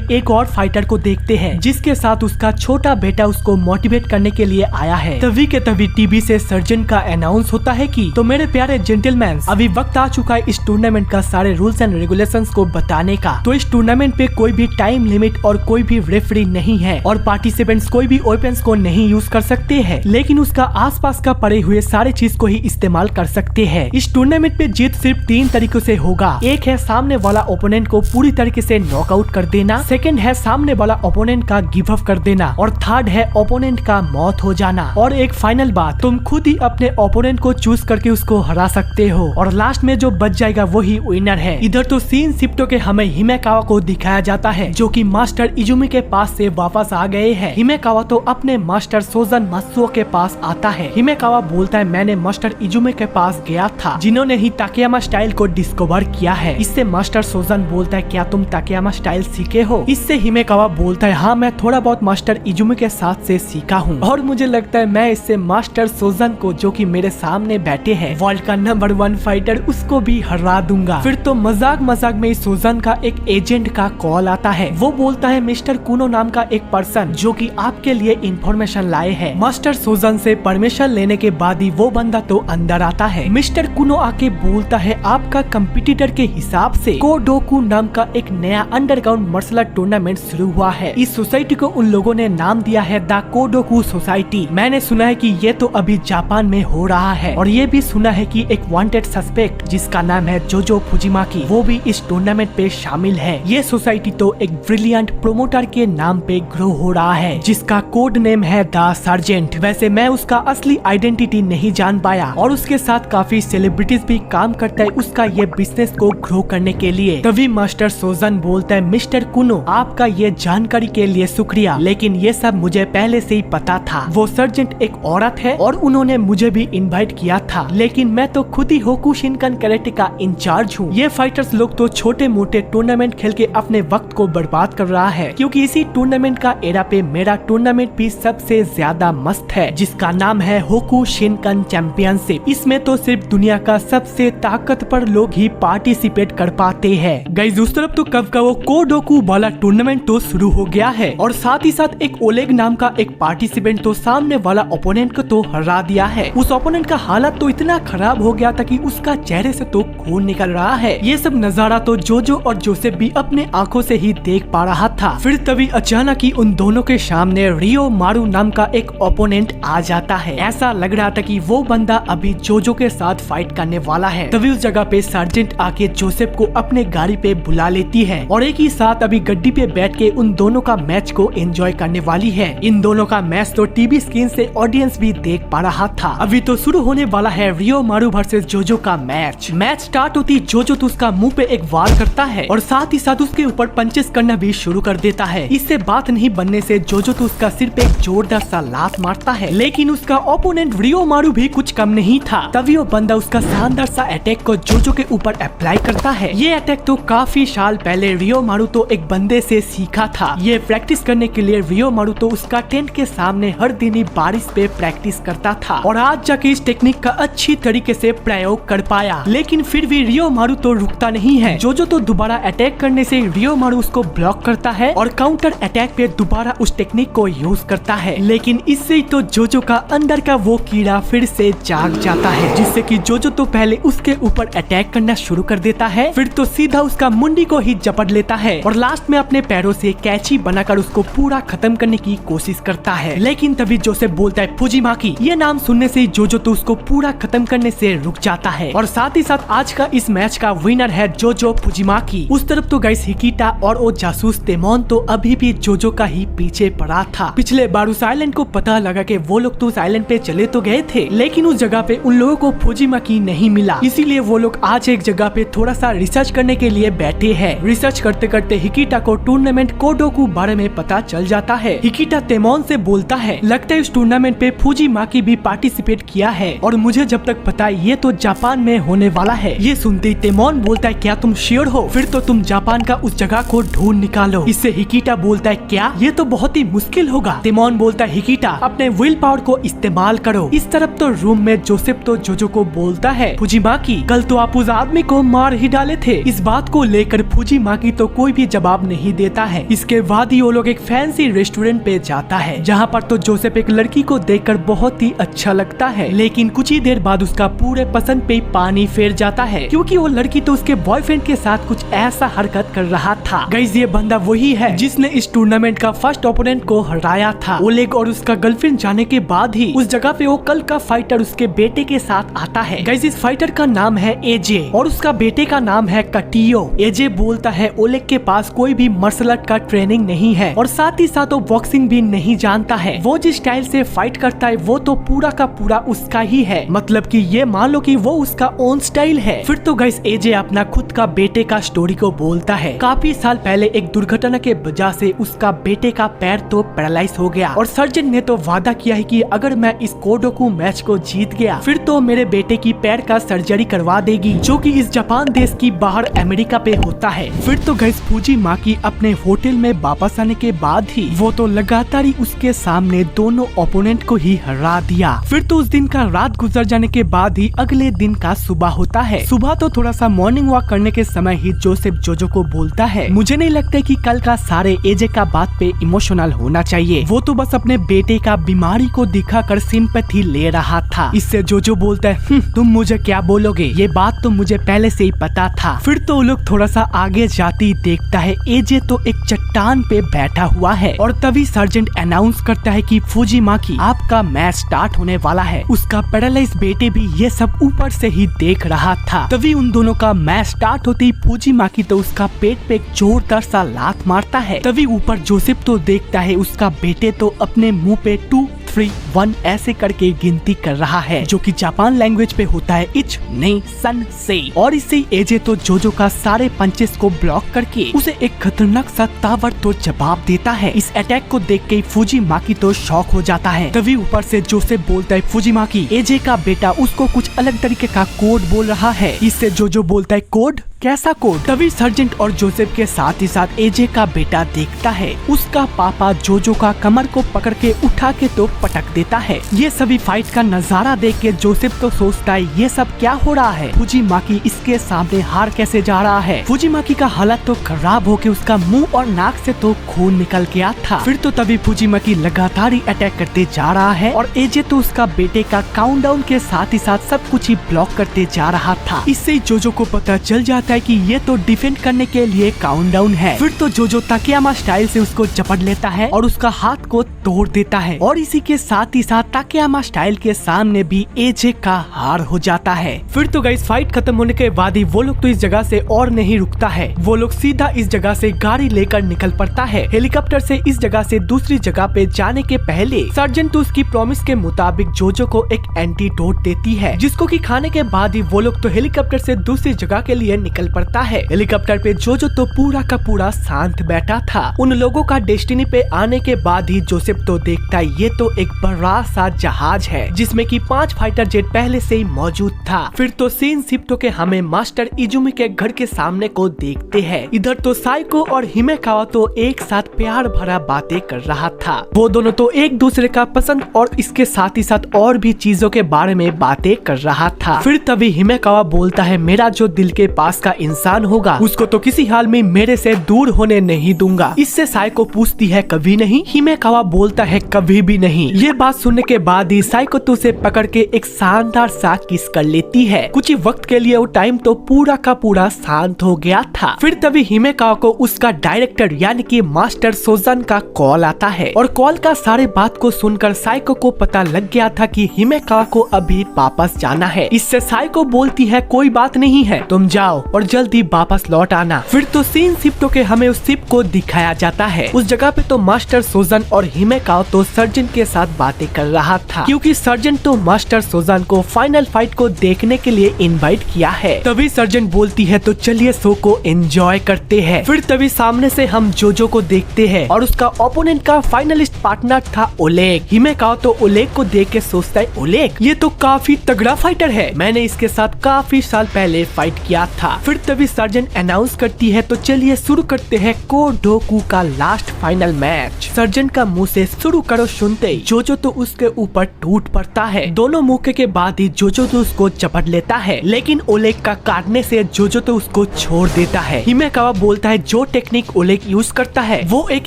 Speaker 1: एक और फाइटर को देखते हैं जिसके साथ उसका छोटा बेटा उसको मोटिवेट करने के लिए आया है। तभी के तभी टीवी से सर्जन का अनाउंस होता है कि तो मेरे प्यारे जेंटलमैन, अभी वक्त आ चुका है इस टूर्नामेंट का सारे रूल्स एंड रेगुलेशंस को बताने का। तो इस टूर्नामेंट पे कोई भी टाइम लिमिट और कोई भी रेफरी नहीं है और पार्टिसिपेंट्स कोई भी वेपन्स को नहीं यूज कर सकते हैं, लेकिन उसका आसपास का पड़े हुए सारे चीज को ही इस्तेमाल कर सकते हैं। इस टूर्नामेंट पे जीत सिर्फ 3 तरीकों से होगा। एक है सामने वाला ओपोनेंट को पूरी तरीके से नॉकआउट कर देना, सेकंड है सामने वाला ओपोनेंट का गिव अप कर देना और थर्ड है ओपोनेंट का मौत हो जाना। और एक फाइनल बात, तुम खुद ही अपने ओपोनेंट को चूज करके उसको हरा सकते हो और लास्ट में जो बच जाएगा वही विनर है। इधर तो सीन शिफ्ट के हमें हिमेकावा को दिखाया जाता है जो कि मास्टर इजुमी के पास से वापस आ गए हैं। हिमेकावा तो अपने मास्टर सोजन मात्सुओ के पास आता है। हिमेकावा बोलता है मैंने मास्टर इजुमी के पास गया था जिन्होंने ही ताकेयामा स्टाइल को डिस्कवर किया है। इससे मास्टर सोजन बोलता है क्या तुम ताकेयामा स्टाइल सीखे हो? इससे हिमेकावा बोलता है हाँ मैं थोड़ा बहुत मास्टर इजुमी के साथ से सीखा हूँ और मुझे लगता है मैं इससे मास्टर सोजन को जो कि मेरे सामने बैठे हैं वर्ल्ड का नंबर 1 फाइटर उसको भी हरा दूंगा। फिर तो मजाक मजाक में सोजन का एक एजेंट का कॉल आता है। वो बोलता है मिस्टर कुनो नाम का एक पर्सन जो कि आपके लिए इंफॉर्मेशन लाए है। मास्टर सोजन से परमिशन लेने के बाद ही वो बंदा तो अंदर आता है। मिस्टर कुनो आके बोलता है आपका कंपटीटर के हिसाब से कोडोकू नाम का एक नया अंडरग्राउंड मार्शल आर्ट टूर्नामेंट शुरू हुआ है। इस सोसाइटी को उन लोगों ने नाम दिया है द कोडोकू सोसाइटी। मैंने सुना है कि ये तो अभी जापान में हो रहा है और ये भी सुना है कि एक वांटेड सस्पेक्ट जिसका नाम है जोजो फुजिमाकी वो भी इस टूर्नामेंट पे शामिल है। ये सोसाइटी तो एक ब्रिलियंट प्रोमोटर के नाम पे ग्रो हो रहा है जिसका कोड नेम है द सर्जेंट। वैसे मैं उसका असली आइडेंटिटी नहीं जान पाया और उसके साथ काफी सेलिब्रिटीज भी काम करता है उसका ये बिजनेस को ग्रो करने के लिए। तभी मास्टर सोजन बोलता है मिस्टर कुनो आपका ये जानकारी के लिए शुक्रिया, लेकिन ये सब मुझे पहले से ही पता था। वो सर्जेंट एक औरत है और उन्होंने मुझे भी इनवाइट किया था, लेकिन मैं तो खुद ही होकू शिनकन करैटे का इंचार्ज हूँ। ये फाइटर्स लोग तो छोटे मोटे टूर्नामेंट खेल के अपने वक्त को बर्बाद कर रहा है, क्योंकि इसी टूर्नामेंट का एरा पे मेरा टूर्नामेंट भी सबसे ज्यादा मस्त है जिसका नाम है होकू शिनकन चैंपियनशिप। इसमें तो सिर्फ दुनिया का सबसे ताकतवर लोग ही पार्टिसिपेट कर पाते हैं। गाइस उस तरफ तो कब का वो कोडोकू वाला टूर्नामेंट तो शुरू हो गया है और साथ ही साथ एक ओलेग नाम का एक पार्टिसिपेंट तो सामने वाला ओपोनेंट को तो हरा दिया है। उस ओपोनेंट का हालत तो इतना खराब हो गया था कि उसका चेहरे से तो खून निकल रहा है। ये सब नजारा तो जोजो और जोसेफ भी अपने आंखों से ही देख पा रहा था। फिर तभी अचानक ही उन दोनों के सामने रियो मारू नाम का एक ओपोनेंट आ जाता है। ऐसा लग रहा था कि वो बंदा अभी जोजो के साथ फाइट करने वाला है। तभी उस जगह पे सर्जेंट आके जोसेफ को अपने गाड़ी पे बुला लेती है और एक ही साथ अभी गड्डी पे बैठ के उन दोनों का मैच को एंजॉय करने वाली है। इन दोनों का मैच तो टीवी स्क्रीन से ऑडियंस भी देख पा रहा था। अभी तो शुरू होने वाला है रियो मारू वर्सेस जोजो का मैच। मैच स्टार्ट होती जोजो तो उसका मुंह पे एक वार करता है और साथ ही साथ उसके ऊपर पंचेस करना भी शुरू कर देता है। इससे बात नहीं बनने से जोजो तो उसका सिर पे एक जोरदार सा लात मारता है, लेकिन उसका ओपोनेंट रियो मारू भी कुछ कम नहीं था। तभी वो बंदा उसका शानदार सा अटैक को जोजो के ऊपर अप्लाई करता है। ये अटैक तो काफी साल पहले रियो मारू तो एक बंदे से सीखा था। ये प्रैक्टिस करने के लिए रियो मारू तो उसका टेंट के सामने हर दिन ही बारिश पे प्रैक्टिस करता था और आज जाके इस टेक्निक का अच्छी तरीके से प्रयोग कर पाया। लेकिन फिर भी रियो मारू तो रुकता नहीं है। जोजो तो दोबारा अटैक करने से रियो मारू उसको ब्लॉक करता है और काउंटर अटैक पे दोबारा उस टेक्निक को यूज करता है। लेकिन इससे ही तो जोजो का अंदर का वो कीड़ा फिर से जाग जाता है, जिससे कि जोजो तो पहले उसके ऊपर अटैक करना शुरू कर देता है, फिर तो सीधा उसका मुंडी को ही जपट लेता है और लास्ट में अपने पैरों से कैची बनाकर उसको पूरा खत्म करने की कोशिश करता है। लेकिन तभी जोसेफ बोलता है फुजिमाकी। ये नाम सुनने से जोजो तो उसको पूरा खत्म करने से रुक जाता है और साथ ही साथ आज का इस मैच का विनर है जोजो फुजिमाकी। उस तरफ तो गाइस हिकिटा और वो जासूस तेमोन तो अभी भी जोजो का ही पीछे पड़ा था। पिछले बार उस आइलैंड को पता लगा कि वो लोग तो उस आइलैंड पे चले तो गए थे, लेकिन उस जगह पे उन लोगों को फुजिमाकी नहीं मिला। इसीलिए वो लोग आज एक एक जगह पे थोड़ा सा रिसर्च करने के लिए बैठे हैं। रिसर्च करते करते हिकिटा को टूर्नामेंट कोडोकू बारे में पता चल जाता है। हिकिटा तेमोन से बोलता है, लगता है इस टूर्नामेंट पे फुजीमाकी भी पार्टिसिपेट किया है और मुझे जब तक पता है ये तो जापान में होने वाला है। ये सुनते ही तेमोन बोलता है, क्या तुम श्योर हो? फिर तो तुम जापान का उस जगह को ढूंढ निकालो। इससे हिकिटा बोलता है, क्या ये तो बहुत ही मुश्किल होगा। तेमोन बोलता है, हिकिटा अपने विल पावर को इस्तेमाल करो। इस तरफ तो रूम में जोसेफ तो जोजो को बोलता है, फुजीमाकी कल तो आप उस आदमी को मार ही डाले थे। इस बात को लेकर फुजीमाकी तो कोई भी जवाब नहीं देता है। इसके बाद ही वो लोग एक फैंसी रेस्टोरेंट पे जाता है, जहाँ पर तो जोसेफ एक लड़की को देखकर बहुत ही अच्छा लगता है, लेकिन कुछ ही देर बाद उसका पूरे पसंद पे पानी फेर जाता है, क्योंकि वो लड़की तो उसके बॉयफ्रेंड के साथ कुछ ऐसा हरकत कर रहा था। गाइस, ये बंदा वही है जिसने इस टूर्नामेंट का फर्स्ट ओपोनेंट को हराया था। ओलेग और उसका गर्लफ्रेंड जाने के बाद ही उस जगह पे वो कल का फाइटर उसके बेटे के साथ आता है। गाइस, इस फाइटर का नाम है एजे और उसका बेटे का नाम है कटियो। एजे बोलता है ओलेग के पास कोई भी मार्शल आर्ट का ट्रेनिंग नहीं है और साथ ही साथ वो बॉक्सिंग भी नहीं जानता है। वो जिस स्टाइल से फाइट करता है वो तो पूरा का पूरा उसका ही है, मतलब कि ये मान लो कि वो उसका ओन स्टाइल है। फिर तो गाइस एजे अपना खुद का बेटे का स्टोरी को बोलता है। काफी साल पहले एक दुर्घटना के वजह से उसका बेटे का पैर तो पैरालाइज हो गया और सर्जन ने तो वादा किया है कि अगर मैं इस कोडोकू मैच को जीत गया फिर तो मेरे बेटे की पैर का सर्जरी करवा देगी, जो कि इस जापान देश की बाहर अमेरिका पे होता है। फिर तो गाइस फुजीमाकी अपने होटल में वापस आने के बाद ही वो तो लगातार ही उसके सामने दोनों ओपोनेंट को ही हरा दिया। फिर तो उस दिन का रात गुजर जाने के बाद ही अगले दिन का सुबह होता है। सुबह तो थोड़ा सा मॉर्निंग वॉक करने के समय ही जोसेफ जोजो को बोलता है, मुझे नहीं लगता कि कल का सारे एजे का बात पे इमोशनल होना चाहिए, वो तो बस अपने बेटे का बीमारी को दिखाकर सिंपैथी ले रहा था। इससे जोजो बोलता है, तुम मुझे क्या बोलोगे, ये बात तो मुझे पहले से ही पता था। फिर तो वो लोग थोड़ा सा आगे जाते ही देखता है एजे तो एक चट्टान पे बैठा हुआ है और तभी सर्जेंट अनाउंस करता है कि फुजीमाकी आपका मैच स्टार्ट होने वाला है। उसका पैरालाइज बेटे भी ये सब ऊपर से ही देख रहा था। तभी उन दोनों का मैच स्टार्ट होते ही फुजीमाकी तो उसका पेट पे एक जोरदार सा लात मारता है। तभी ऊपर जोसेफ तो देखता है उसका बेटे तो अपने मुंह पे 2, 3, 1 ऐसे करके गिनती कर रहा है, जो कि जापान लैंग्वेज पे होता है इच नहीं सन से। और इससे एजे तो जोजो का सारे पंचेस को ब्लॉक करके उसे एक खतरनाक सा तावर तो जवाब देता है। इस अटैक को देख के फुजीमाकी तो शॉक हो जाता है। तभी ऊपर से जोसेफ बोलता है, फुजीमाकी एजे का बेटा उसको कुछ अलग तरीके का कोड बोल रहा है। इससे जोजो बोलता है, कोड? कैसा कोड? तभी सर्जेंट और जोसेफ के साथ ही साथ एजे का बेटा देखता है उसका पापा जोजो का कमर को पकड़ के उठा के तो पटक देता है। ये सभी फाइट का नजारा देख के जोसेफ तो सोचता है ये सब क्या हो रहा है, फुजीमाकी इसके सामने हार कैसे जा रहा है। फुजीमाकी का हालत तो खराब होके उसका मुंह और नाक से तो खून निकल गया था। फिर तो तभी फुजीमाकी लगातार ही अटैक करते जा रहा है और एजे तो उसका बेटे का काउंटडाउन के साथ ही साथ सब कुछ ही ब्लॉक करते जा रहा था। इससे जोजो को पता चल जाता है कि ये तो डिफेंड करने के लिए काउंटडाउन है। फिर तो जोजो ताकेयामा स्टाइल से उसको झपट लेता है और उसका हाथ को तोड़ देता है और इसी के साथ ही साथ ताकेयामा स्टाइल के सामने भी एजे का हार हो जाता है। फिर तो गाइस फाइट खत्म होने के बाद ही वो लोग तो इस जगह से और नहीं रुकता है, वो लोग सीधा इस जगह से गाड़ी लेकर निकल पड़ता है। हेलीकॉप्टर से इस जगह से दूसरी जगह पे जाने के पहले सर्जेंट तो उसकी प्रॉमिस के मुताबिक जोजो को एक एंटीडोट देती है, जिसको कि खाने के बाद ही वो लोग तो हेलीकॉप्टर से दूसरी जगह के लिए निकल पड़ता है। हेलीकॉप्टर पे जोजो तो पूरा का पूरा शांत बैठा था। उन लोगों का डेस्टिनी पे आने के बाद ही जोसेफ तो देखता है ये तो एक बड़ा सा जहाज है जिसमें कि 5 फाइटर जेट पहले से ही मौजूद था। फिर तो सीन शिफ्ट होके हमें मास्टर इजुमी के घर के सामने को देखते हैं। इधर तो साइको और हिमेकावा तो एक साथ प्यार भरा बातें कर रहा था। वो दोनों तो एक दूसरे का पसंद और इसके साथ ही साथ और भी चीजों के बारे में बातें कर रहा था। फिर तभी हिमेकावा बोलता है, मेरा जो दिल के पास का इंसान होगा उसको तो किसी हाल में मेरे से दूर होने नहीं दूंगा। इससे साइको पूछती है, कभी नहीं? हिमेकावा बोलता है, कभी भी नहीं। ये बात सुनने के बाद ही साइको तो उसे पकड़ के एक शानदार सा किस कर लेती है। कुछ ही वक्त के लिए वो टाइम तो पूरा का पूरा शांत हो गया था। फिर तभी हिमेकावा को उसका डायरेक्टर यानी कि मास्टर सोजन का कॉल आता है और कॉल का सारे बात को सुनकर साइको को पता लग गया था कि हिमेकावा को अभी वापस जाना है। इससे साइको बोलती है, कोई बात नहीं है, तुम जाओ। और और जल्दी वापस लौट आना। फिर तो सीन शिफ्ट होके हमें उस शिप को दिखाया जाता है। उस जगह पे तो मास्टर सोजन और हिमेकावा तो सर्जन के साथ बातें कर रहा था, क्योंकि सर्जन तो मास्टर सोजन को फाइनल फाइट को देखने के लिए इनवाइट किया है। तभी सर्जन बोलती है तो चलिए शो को एंजॉय करते हैं। फिर तभी सामने से हम जोजो को देखते हैं और उसका ओपोनेंट का फाइनलिस्ट पार्टनर था ओलेग। हिमेकावा तो ओलेग को देख के सोचता है ओलेग ये तो काफी तगड़ा फाइटर है, मैंने इसके साथ काफी साल पहले फाइट किया था। फिर तभी सर्जन अनाउंस करती है तो चलिए शुरू करते हैं कोडोकू का लास्ट फाइनल मैच। सर्जन का मुंह से शुरू करो सुनते ही जोजो तो उसके ऊपर टूट पड़ता है। दोनों मौके के बाद ही जोजो तो उसको चपट लेता है, लेकिन ओलेग का काटने से जोजो तो उसको छोड़ देता है। हिमेकावा बोलता है जो टेक्निक ओलेग यूज करता है वो एक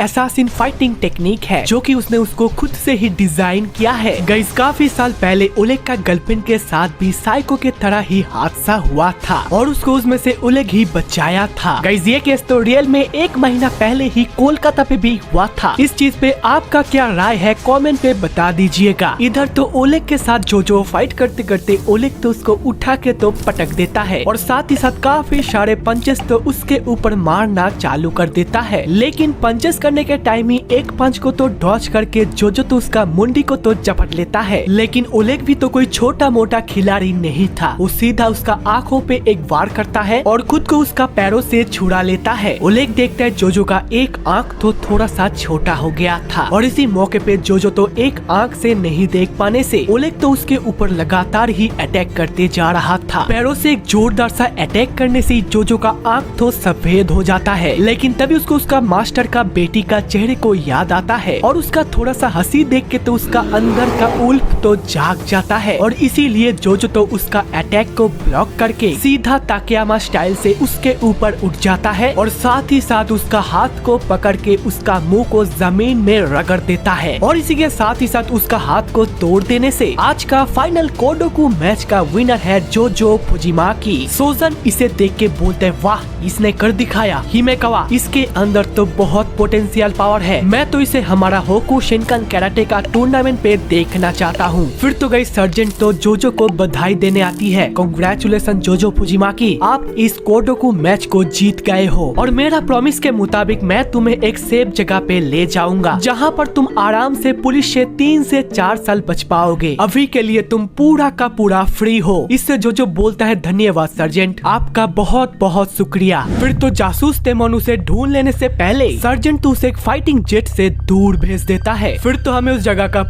Speaker 1: असैसिन फाइटिंग टेक्निक है जो कि उसने उसको खुद से ही डिजाइन किया है। गाइस काफी साल पहले ओलेग का गर्लफ्रेंड के साथ भी साइको के तरह ही हादसा हुआ था और उसको उसमें से ओलेग ही बचाया था। गाइस ये केस तो रियल में 1 महीना पहले ही कोलकाता पे भी हुआ था। इस चीज पे आपका क्या राय है कमेंट पे बता दीजिएगा। इधर तो ओलेग के साथ जोजो फाइट करते करते ओलेग तो उसको उठा के तो पटक देता है और साथ ही साथ काफी सारे पंचेस तो उसके ऊपर मारना चालू कर देता है, लेकिन पंचेस करने के टाइम ही एक पंच को तो डॉज करके जोजो तो उसका मुंडी को तो चपट लेता है। लेकिन ओलेग भी तो कोई छोटा मोटा खिलाड़ी नहीं था, वो सीधा उसका आंखों पे एक वार करता है और खुद को उसका पैरों से छुड़ा लेता है। ओलेग देखता है जोजो का एक आंख तो थोड़ा सा छोटा हो गया था और इसी मौके पे जोजो तो एक आंख से नहीं देख पाने से ओलेग तो उसके ऊपर लगातार ही अटैक करते जा रहा था। पैरों से एक जोरदार सा अटैक करने से जोजो का आंख तो सफेद हो जाता है, लेकिन तभी उसको उसका मास्टर का बेटी का चेहरे को याद आता है और उसका थोड़ा सा हंसी देख के तो उसका अंदर का उल्फ तो जाग जाता है और इसीलिए जोजो तो उसका अटैक को ब्लॉक करके सीधा ताकेयामा स्टाइल से उसके ऊपर उठ जाता है और साथ ही साथ उसका हाथ को पकड़ के उसका मुंह को जमीन में रगड़ देता है और इसी के साथ ही साथ उसका हाथ को तोड़ देने से आज का फाइनल कोडोकू मैच का विनर है जोजो फुजिमाकी। सोजन इसे देख के बोलते हैं वाह इसने कर दिखाया, हिमेकावा इसके अंदर तो बहुत पोटेंशियल पावर है, मैं तो इसे हमारा होकू शिनकन कराटे का टूर्नामेंट पे देखना चाहता हूँ। फिर तो गई सर्जेंट तो जोजो को बधाई देने आती है, कांग्रेचुलेशन जोजो फुजिमाकी, आप इस कोडोकू मैच को जीत गए हो और मेरा प्रॉमिस के मुताबिक मैं तुम्हें एक सेफ जगह पे ले जाऊंगा जहाँ पर तुम आराम से पुलिस से 3 से 4 साल बच पाओगे। अभी के लिए तुम पूरा का पूरा फ्री हो। इससे जोजो बोलता है धन्यवाद सर्जेंट, आपका बहुत बहुत शुक्रिया। फिर तो जासूस तेमोन उसे ढूंढ लेने से पहले सर्जेंट तो उसे एक फाइटिंग जेट से दूर भेज देता है। फिर तो हमें उस जगह का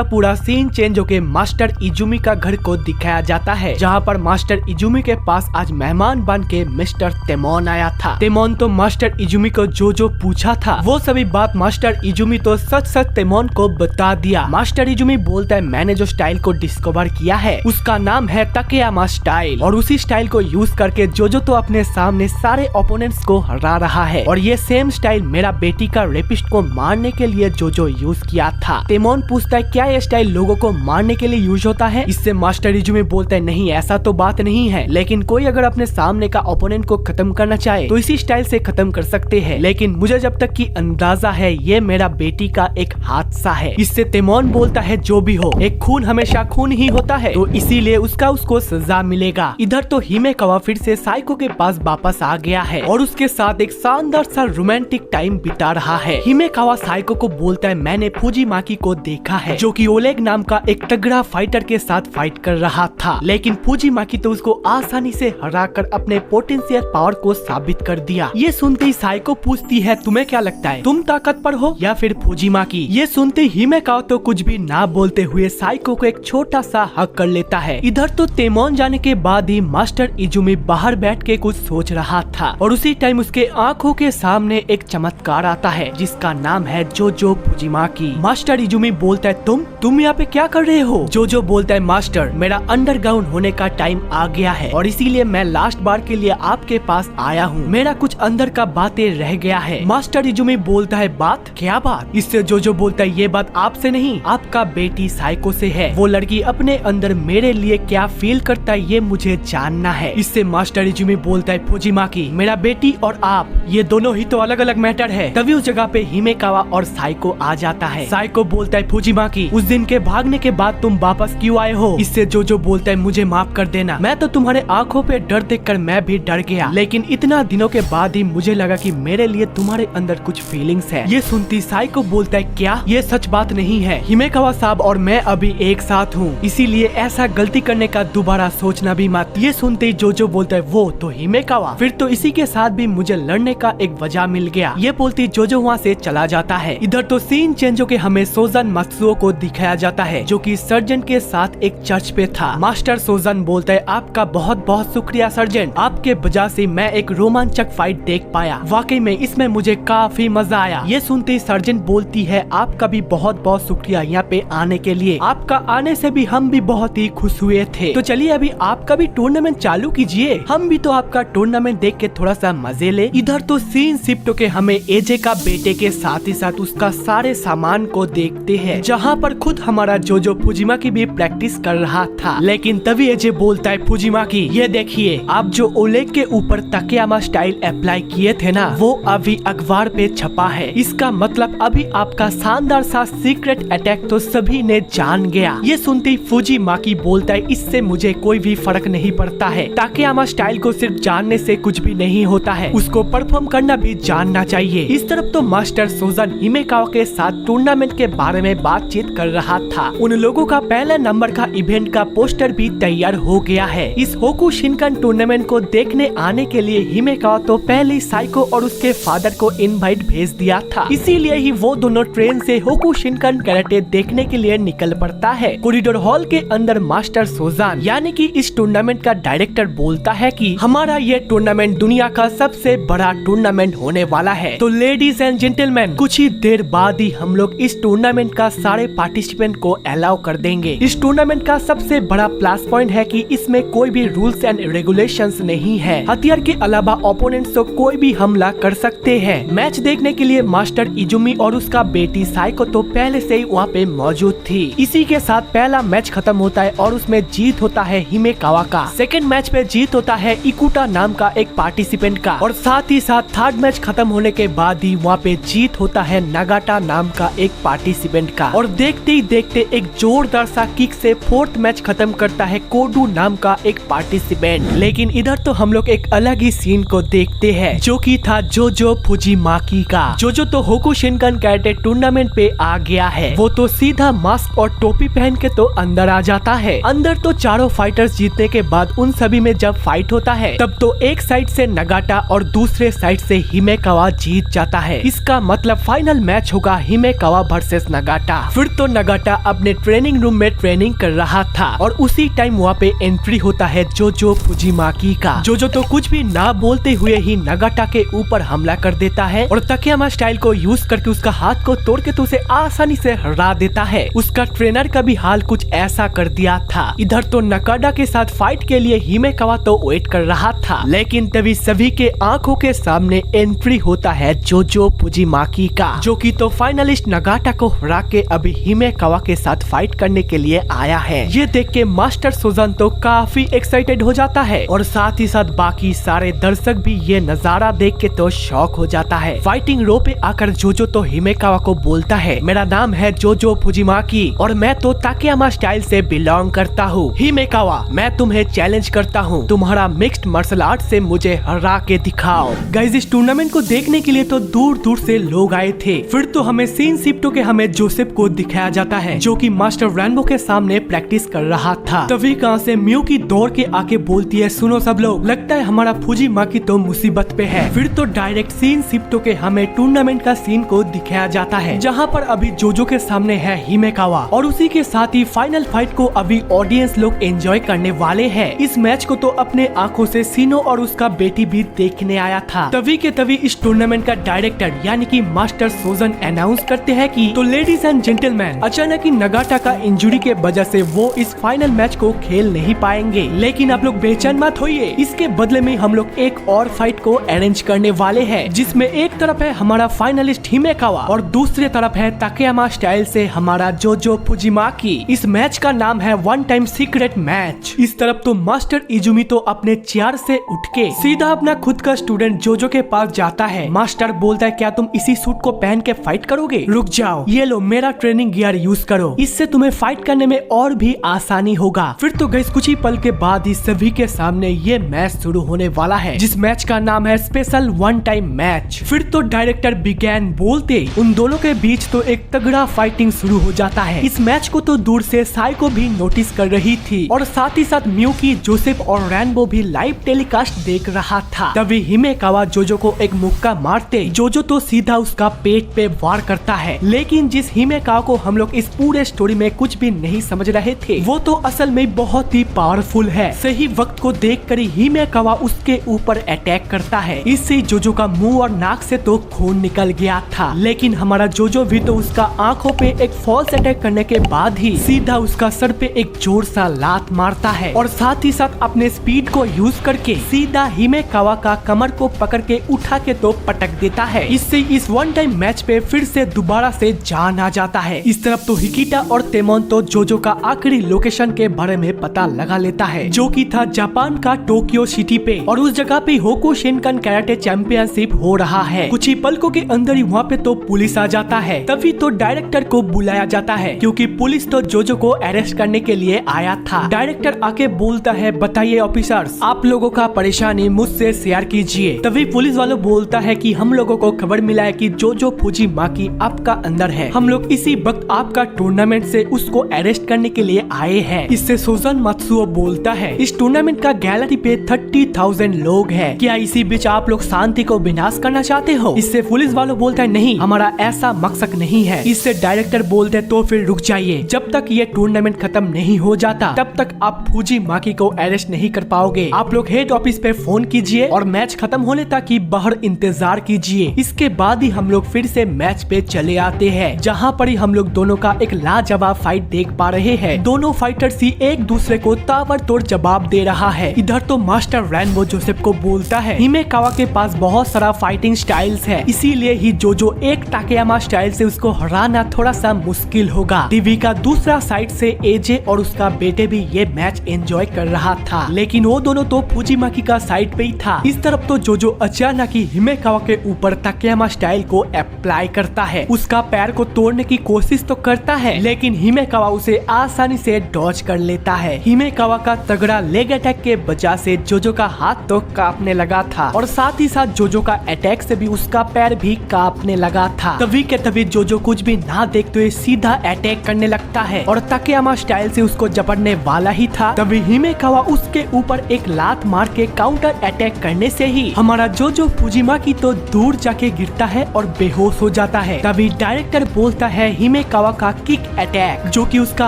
Speaker 1: पूरा सीन चेंज होके मास्टर इजुमी का घर को दिखाया जाता है, जहाँ पर मास्टर इजुमी के पास आज मेहमान बन के मिस्टर तेमोन आया था। तेमोन तो मास्टर इजुमी को जो पूछा था वो सभी बात मास्टर इजुमी तो सच तेमोन को बता दिया। मास्टर इजुमी बोलता है मैंने जो स्टाइल को डिस्कवर किया है उसका नाम है ताकेयामा स्टाइल और उसी स्टाइल को यूज करके जोजो तो अपने सामने सारे ओपोनेंट्स को हरा रहा है और ये सेम स्टाइल मेरा बेटी का रेपिस्ट को मारने के लिए जोजो यूज किया था। तेमोन पूछता है क्या ये स्टाइल लोगों को मारने के लिए यूज होता है? इससे मास्टर इजुमी बोलता है नहीं ऐसा तो बात नहीं है, लेकिन कोई अगर अपने सामने का ओपोनेंट को खत्म करना चाहे तो इसी स्टाइल से खत्म कर सकते हैं, लेकिन मुझे जब तक की अंदाजा है ये मेरा बेटी का एक हादसा है। इससे तेमोन बोलता है जो भी हो एक खून हमेशा खून ही होता है तो इसीलिए उसको सजा मिलेगा। इधर तो हिमेकावा फिर से साइको के पास वापस आ गया है और उसके साथ एक शानदार सा रोमांटिक टाइम बिता रहा है। हिमेकावा साइको को बोलता है मैंने फुजिमाकी को देखा है जो कि ओलेग नाम का एक तगड़ा फाइटर के साथ फाइट कर रहा था, लेकिन फुजिमाकी तो उसको आसानी से हराकर अपने पोटेंशियल पावर को साबित कर दिया। ये सुनते ही साइको पूछती है तुम्हें क्या लगता है तुम ताकतवर हो या फिर फुजिमाकी? ये सुनते हिमेकावा तो कुछ भी ना बोलते हुए साइको को एक छोटा सा हक कर लेता है। इधर तो तेमोन जाने के बाद ही मास्टर इजुमी बाहर बैठ के कुछ सोच रहा था और उसी टाइम उसके आंखों के सामने एक चमत्कार आता है जिसका नाम है जोजो फुजिमाकी। मास्टर इजुमी बोलता है तुम यहाँ पे क्या कर रहे हो? जोजो बोलता है मास्टर मेरा अंडरग्राउंड होने का टाइम आ गया है और इसीलिए मैं लास्ट बार के लिए आपके पास आया हूँ, मेरा कुछ अंदर का बातें रह गया है। मास्टर इजुमी बोलता है बात क्या बात? इससे जोजो बोलता है ये बात आपसे नहीं आपका बेटी साइको से है, वो लड़की अपने अंदर मेरे लिए क्या फील करता है ये मुझे जानना है। इससे मास्टर इजुमी बोलता है फुजिमाकी मेरा बेटी और आप ये दोनों ही तो अलग अलग मैटर है। तभी उस जगह पे हिमेकावा और साइको आ जाता है। साइको बोलता है फुजिमाकी उस दिन के भागने के बाद तुम वापस क्यों आए हो? इससे जोजो बोलता है मुझे माफ कर देना, मैं तो तुम्हारे आंखों पे डर देख देखकर मैं भी डर गया, लेकिन इतना दिनों के बाद ही मुझे लगा कि मेरे लिए तुम्हारे अंदर कुछ फीलिंग्स है। ये सुनती साइको बोलता है, क्या ये सच बात नहीं है? हिमेकावा साहब और मैं अभी एक साथ हूँ, इसीलिए ऐसा गलती करने का दोबारा सोचना भी मत। ये सुनते ही जोजो बोलता है, वो तो हिमेकावा, फिर तो इसी के साथ भी मुझे लड़ने का एक वजह मिल गया। ये बोलती जोजो वहाँ से चला जाता है। इधर तो सीन चेंज होके हमें सोजन मात्सुओ को दिखाया जाता है, जो कि सर्जन के साथ एक चर्च पे था। मास्टर सोजन बोलता है, आपका बहुत बहुत शुक्रिया सर्जन, आपके वजह से मैं एक रोमांचक फाइट देख पाया, वाकई में इसमें मुझे काफी मजा आया। ये सुनते सर्जन बोलती है, आपका भी बहुत बहुत शुक्रिया यहाँ पे आने के लिए, आपका आने से भी हम भी बहुत ही खुश हुए थे। तो चलिए अभी आपका भी टूर्नामेंट चालू कीजिए, हम भी तो आपका टूर्नामेंट देख के थोड़ा सा मजे ले। इधर तो सीन शिफ्ट होके हमें एजे का बेटे के साथ ही साथ उसका सारे सामान को देखते हैं, जहाँ पर खुद हमारा जोजो फुजिमाकी भी प्रैक्टिस कर रहा था। लेकिन तभी एजे बोलता है, फुजिमाकी ये देखिए, आप जो ओलेग के ऊपर ताकेयामा स्टाइल अप्लाई किए थे ना, वो अभी अखबार पे छपा है। इसका मतलब अभी आपका शानदार सा सीक्रेट अटैक तो सभी ने जान गया। ये सुनते ही फुजिमाकी बोलता है, इससे मुझे कोई भी फर्क नहीं पड़ता है, ताकेयामा स्टाइल को सिर्फ जानने से कुछ भी नहीं होता है, उसको परफॉर्म करना भी जानना चाहिए। इस तरफ तो मास्टर सोजन हिमेकावा के साथ टूर्नामेंट के बारे में बातचीत कर रहा था। उन लोगों का पहले नंबर का इवेंट का पोस्टर भी तैयार हो गया है। इस होकु शिनकन टूर्नामेंट को देखने आने के लिए हिमेकावा तो पहले साइको और उसके फादर को इनवाइट भेज दिया था, इसीलिए ही वो दोनों ट्रेन से होकु शिनकन कराटे देखने के लिए निकल पड़ता है। कॉरिडोर हॉल के अंदर मास्टर सोजान यानी कि इस टूर्नामेंट का डायरेक्टर बोलता है कि हमारा ये टूर्नामेंट दुनिया का सबसे बड़ा टूर्नामेंट होने वाला है। तो लेडीज एंड जेंटलमैन, कुछ ही देर बाद ही हम लोग इस टूर्नामेंट का सारे पार्टिसिपेंट को अलाउ कर देंगे। इस टूर्नामेंट का सबसे बड़ा प्लस पॉइंट है कि इसमें कोई भी रूल्स एंड रेगुलेशंस नहीं है। हथियार के अलावा ओपोनेंट्स को कोई भी हमला कर सकते हैं। मैच देखने के लिए मास्टर इजुमी और उसका बेटी साइको तो पहले से ही वहाँ पे मौजूद थी। इसी के साथ पहला मैच खत्म होता है और उसमें जीत होता है हिमेकावा का। सेकंड मैच पे जीत होता है इकुटा नाम का एक पार्टिसिपेंट का, और साथ ही साथ थर्ड मैच खत्म होने के बाद ही वहाँ पे जीत होता है नागाटा नाम का एक पार्टिसिपेंट का। और देखते ही देखते एक जोरदार सा किक से फोर्थ मैच खत्म करता है कोडू नाम का एक पार्टिसिपेंट। लेकिन इधर तो हम लोग एक अलग ही सीन को देखते हैं, जो कि था जोजो फुजिमाकी का। जोजो तो होकु शिनकन कराटे टूर्नामेंट पे आ गया है। वो तो सीधा मास्क और टोपी पहन के तो अंदर आ जाता है। अंदर तो चारों फाइटर्स जीतने के बाद उन सभी में जब फाइट होता है, तब तो एक साइड से नगाटा और दूसरे साइड से हिमेकावा जीत जाता है। इसका मतलब फाइनल मैच होगा हिमेकावा वर्सेस नगाटा। फिर तो नगाटा अपने ट्रेनिंग रूम में ट्रेनिंग कर रहा था और उसी टाइम वहाँ पे एंट्री होता है जोजो फुजिमाकी का। जोजो तो कुछ भी ना बोलते हुए ही नगाटा के ऊपर हमला कर देता है और ताकेयामा स्टाइल को यूज करके उसका हाथ को तोड़ के तो उसे आसानी से हरा देता है। उसका ट्रेनर का भी हाल कुछ ऐसा कर दिया था। इधर तो नकाडा के साथ फाइट के लिए हिमेकावा तो वेट कर रहा था, लेकिन तभी सभी के आंखों के सामने एंट्री होता है जोजो फुजिमाकी का, जो कि तो फाइनलिस्ट नगाटा को हरा के अभी हिमेकावा के साथ फाइट करने के लिए आया है। ये देख के मास्टर सोजन तो काफी एक्साइटेड हो जाता है और साथ ही साथ बाकी सारे दर्शक भी ये नजारा देख के तो शॉक हो जाता है। फाइटिंग रो पे आकर जोजो तो हिमेकावा को बोलता है, मेरा नाम है जोजो फुजिमाकी और मैं तो ताकेयामा स्टाइल से बिलोंग करता हूँ। हिमेकावा, मैं तुम्हें चैलेंज करता हूँ, तुम्हारा मिक्स्ड मार्शल आर्ट से मुझे हरा के दिखाओ। गाइस, इस टूर्नामेंट को देखने के लिए तो दूर दूर से लोग आए थे। फिर तो हमें सीन शिफ्ट के हमें जोसेफ को दिखाया जाता है, जो कि मास्टर रैनबो के सामने प्रैक्टिस कर रहा था। तभी कहां से म्यू की दौड़ के आके बोलती है, सुनो सब लोग, लगता है हमारा फुजिमाकी तो मुसीबत पे है। फिर तो डायरेक्ट सीन शिफ्ट के हमें टूर्नामेंट का सीन को दिखाया जाता है, जहाँ पर अभी जोजो के सामने है हिमेकावा और उसी के साथ ही फाइनल फाइट को अभी ऑडियंस लोग एंजॉय करने वाले हैं। इस मैच को तो अपने आंखों से सीनो और उसका बेटी भी देखने आया था। तभी के तभी इस टूर्नामेंट का डायरेक्टर यानी कि मास्टर सोजन अनाउंस करते हैं कि तो लेडीज एंड जेंटलमैन, अचानक ही नगाटा का इंजुरी के वजह से वो इस फाइनल मैच को खेल नहीं पाएंगे, लेकिन आप लोग बेचैन मत होइए, इसके बदले में हम लोग एक और फाइट को अरेंज करने वाले हैं, जिसमें एक तरफ है हमारा फाइनलिस्ट हिमेकावा और दूसरी तरफ है ताकेयामा स्टाइल से हमारा जोजो फुजिमाकी। इस मैच का नाम है वन टाइम सीक्रेट मैच। इस तरफ तो मास्टर इजुमी तो अपने चेयर से उठ के सीधा अपना खुद का स्टूडेंट जोजो के पास जाता है। मास्टर बोलता है, क्या तुम इसी सूट को पहन के फाइट करोगे? रुक जाओ, ये लो मेरा ट्रेनिंग गियर यूज करो, इससे तुम्हें फाइट करने में और भी आसानी होगा। फिर तो गाइस कुछ ही पल के बाद ही सभी के सामने ये मैच शुरू होने वाला है, जिस मैच का नाम है स्पेशल वन टाइम मैच। फिर तो डायरेक्टर बिगैन बोलते उन दोनों के बीच तो एक तगड़ा फाइटिंग शुरू हो जाता है। इस मैच को तो दूर से साइको भी नोटिस कर रही थी और साथ ही साथ मियुकी, जोसेफ और रेनबो भी लाइव टेलीकास्ट देख रहा था। तभी हिमेकावा जोजो को एक मुक्का मारते जोजो तो सीधा उसका पेट पे वार करता है। लेकिन जिस हिमेकावा को हम लोग इस पूरे स्टोरी में कुछ भी नहीं समझ रहे थे, वो तो असल में बहुत ही पावरफुल है। सही वक्त को देखकर हिमेकावा उसके ऊपर अटैक करता है। इससे जोजो का मुंह और नाक से तो खून निकल गया था। लेकिन हमारा जोजो भी तो उसका आंखों पे एक फॉल्स अटैक करने के बाद ही सीधा उसका सर पे एक जोर सा लात मारता है और साथ ही साथ अपने स्पीड को यूज करके सीधा हिमेकावा का कमर को पकड़ के उठा के तो पटक देता है। इससे इस वन टाइम मैच पे फिर से दोबारा से जान आ जाता है। इस तरफ तो हिकिटा और तेमोन तो जोजो का आखिरी लोकेशन के बारे में पता लगा लेता है, जो कि था जापान का टोक्यो सिटी पे, और उस जगह पे होकुशिनकन कराटे चैंपियनशिप हो रहा है। कुछ ही पलकों के अंदर ही वहाँ पे तो पुलिस आ जाता है। तभी तो डायरेक्टर को बुलाया जाता है, क्योंकि पुलिस तो जोजो को अरेस्ट करने के लिए आया था। डायरेक्टर आके बोलता है, बताइए ऑफिसर्स, आप लोगों का परेशानी मुझसे शेयर कीजिए। तभी पुलिस वालों बोलता है कि हम लोगों को खबर मिला है कि जोजो फुजिमाकी आपका अंदर है। हम लोग इसी वक्त आपका टूर्नामेंट से उसको अरेस्ट करने के लिए आए हैं। इससे सोजन मात्सुओ बोलता है, इस टूर्नामेंट का गैलरी पे 30,000 लोग हैं। क्या इसी बीच आप लोग शांति को विनाश करना चाहते हो? इससे पुलिस वालों बोलता है, नहीं, हमारा ऐसा मकसद नहीं है। इससे डायरेक्टर बोलते तो फिर रुक जाइए, जब तक ये टूर्नामेंट खत्म नहीं हो जाता तब तक आप फुजिमाकी को अरेस्ट नहीं कर पाओगे। आप लोग हेड ऑफिस पे फोन कीजिए और मैच खत्म होने तक की बाहर इंतजार कीजिए। इसके बाद ही हम लोग फिर से मैच पे चले आते हैं, जहाँ पर ही हम लोग दोनों का एक लाजवाब फाइट देख पा रहे हैं। दोनों फाइटर्स ही एक दूसरे को ताबड़तोड़ जवाब दे रहा है। इधर तो मास्टर रेनबो जोसेफ को बोलता है, हिमेकावा के पास बहुत सारा फाइटिंग स्टाइल्स है, इसीलिए ही जोजो एक टाकेयामा स्टाइल से उसको हराना थोड़ा सा मुश्किल होगा। टीवी का दूसरा साइड से एजे और उसका बेटे भी ये मैच एंजॉय कर रहा था, लेकिन वो दोनों तो फुजिमाकी का साइड पे ही था। इस तरफ तो जोजो अचानक ही हिमेकावा के ऊपर टाकेयामा स्टाइल को अप्लाई करता है। उसका पैर को तोड़ने की कोशिश तो करता है, लेकिन हिमेकावा उसे आसानी से डॉज कर लेता है। हिमेकावा का तगड़ा लेग अटैक के वजह से जोजो का हाथ तो कांपने लगा था और साथ ही साथ जोजो का अटैक से भी उसका पैर भी कांपने लगा था। तभी के तभी जोजो कुछ भी ना देखते हुए सीधा अटैक करने लगता है और टाकेयामा स्टाइल से उसको जबड़ने वाला ही था। तभी हिमेकावा उसके ऊपर एक लात मार के काउंटर अटैक करने से ही हमारा जोजो फुजिमाकी तो दूर जाके गिरता है और बेहोश हो जाता है। तभी डायरेक्टर बोलता है, हिमेकावा का किक अटैक, जो कि उसका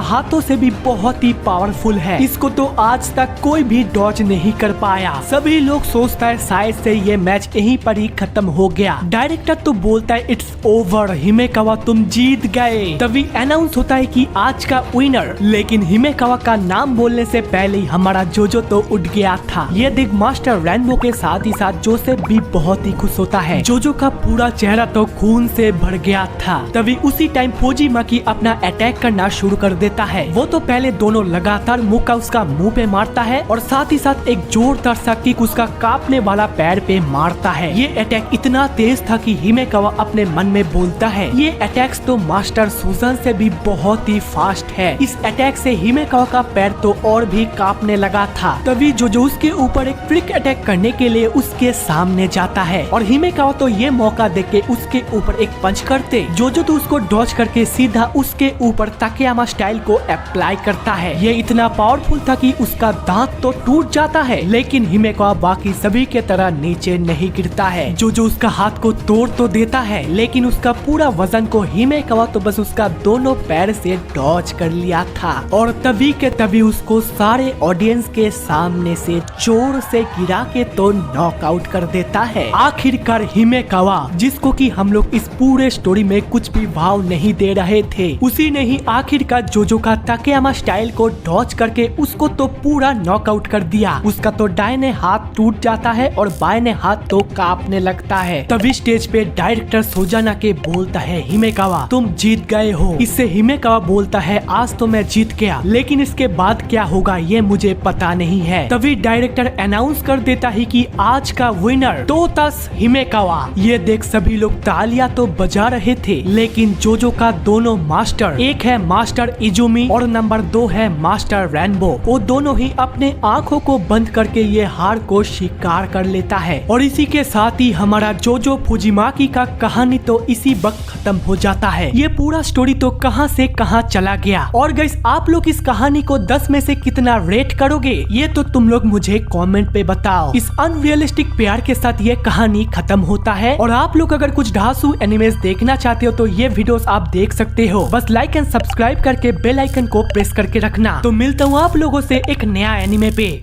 Speaker 1: हाथों से भी बहुत ही पावरफुल है, इसको तो आज तक कोई भी डॉज नहीं कर पाया। सभी लोग सोचता है शायद से ये मैच यहीं पर ही खत्म हो गया। डायरेक्टर तो बोलता है, इट्स ओवर, हिमेकावा तुम जीत गए। तभी अनाउंस होता है कि आज का विनर, लेकिन हिमेकावा का नाम बोलने से पहले ही हमारा जोजो तो उठ गया था। ये देख मास्टर रेनबो के साथ ही साथ जोसेफ भी बहुत ही खुश होता है। जोजो का पूरा चेहरा तो खून से भर गया था। तभी उसी टाइम फुजिमाकी अपना अटैक करना शुरू कर देता है। वो तो पहले दोनों लगातार मुक्का उसका मुंह पे मारता है और साथ ही साथ एक जोरदार सा किक उसका कांपने वाला पैर पे मारता है। ये अटैक इतना तेज था कि हिमेकावा अपने मन में बोलता है, ये अटैक्स तो मास्टर सुजन से भी बहुत ही फास्ट है। इस अटैक से हिमेकावा का पैर तो और भी कांपने लगा था। तभी जोजो उसके ऊपर एक फ्लिक अटैक करने के लिए उसके सामने जाता है और हिमेकावा तो ये मौका देख के उसके ऊपर एक पंच करते जोजो तो उसको डॉज करके सीधा उसके ऊपर टाकेयामा स्टाइल को अप्लाई करता है। ये इतना पावरफुल था कि उसका दांत तो टूट जाता है, लेकिन हिमेकावा बाकी सभी के तरह नीचे नहीं गिरता है। जोजो उसका हाथ को तोड़ तो देता है, लेकिन उसका पूरा वजन को हिमेकावा तो बस उसका दोनों पैर से डॉज कर लिया था और तभी के तभी उसको सारे ऑडियंस के सामने से जोर से गिरा के तो नॉकआउट कर देता है। आखिरकार हिमेकावा, जिसको कि हम लोग इस पूरे स्टोरी में कुछ भी भाव नहीं दे रहे थे, उसी ने ही आखिरकार जोजो का टाकेयामा स्टाइल को डॉज करके उसको तो पूरा नॉकआउट कर दिया। उसका तो दाहिने हाथ टूट जाता है और बाएं हाथ तो कांपने लगता है। तभी स्टेज पे डायरेक्टर सोजाना के बोलता है, हिमेकावा तुम जीत गए हो। इससे हिमेकावा बोलता है, आज तो मैं जीत गया, लेकिन इसके बाद क्या होगा ये मुझे पता नहीं है। तभी डायरेक्टर अनाउंस कर देता है कि आज का विनर टोटस हिमेकावा। ये देख सभी लोग तालियां तो बजा रहे थे, लेकिन जोजो का दोनों मास्टर, एक है मास्टर इजुमी और नंबर 2 है मास्टर रेनबो, वो दोनों ही अपने आंखों को बंद करके ये हार को स्वीकार कर लेता है। और इसी के साथ ही हमारा जोजो फुजिमाकी का कहानी तो इसी वक्त खत्म हो जाता है। ये पूरा स्टोरी तो कहां से कहां चला गया। और गाइस आप लोग इस कहानी को 10 में से कितना रेट करोगे, ये तो तुम लोग मुझे कमेंट पे बताओ। इस अनरियलिस्टिक प्यार के साथ ये कहानी खत्म होता है। और आप लोग अगर कुछ ढासू एनिमेस देखना चाहते हो तो ये वीडियोस आप देख सकते हो। बस लाइक एंड सब्सक्राइब करके बेल आइकन को प्रेस करके रखना। तो मिलता हूँ आप लोगों से एक नया एनिमे पे।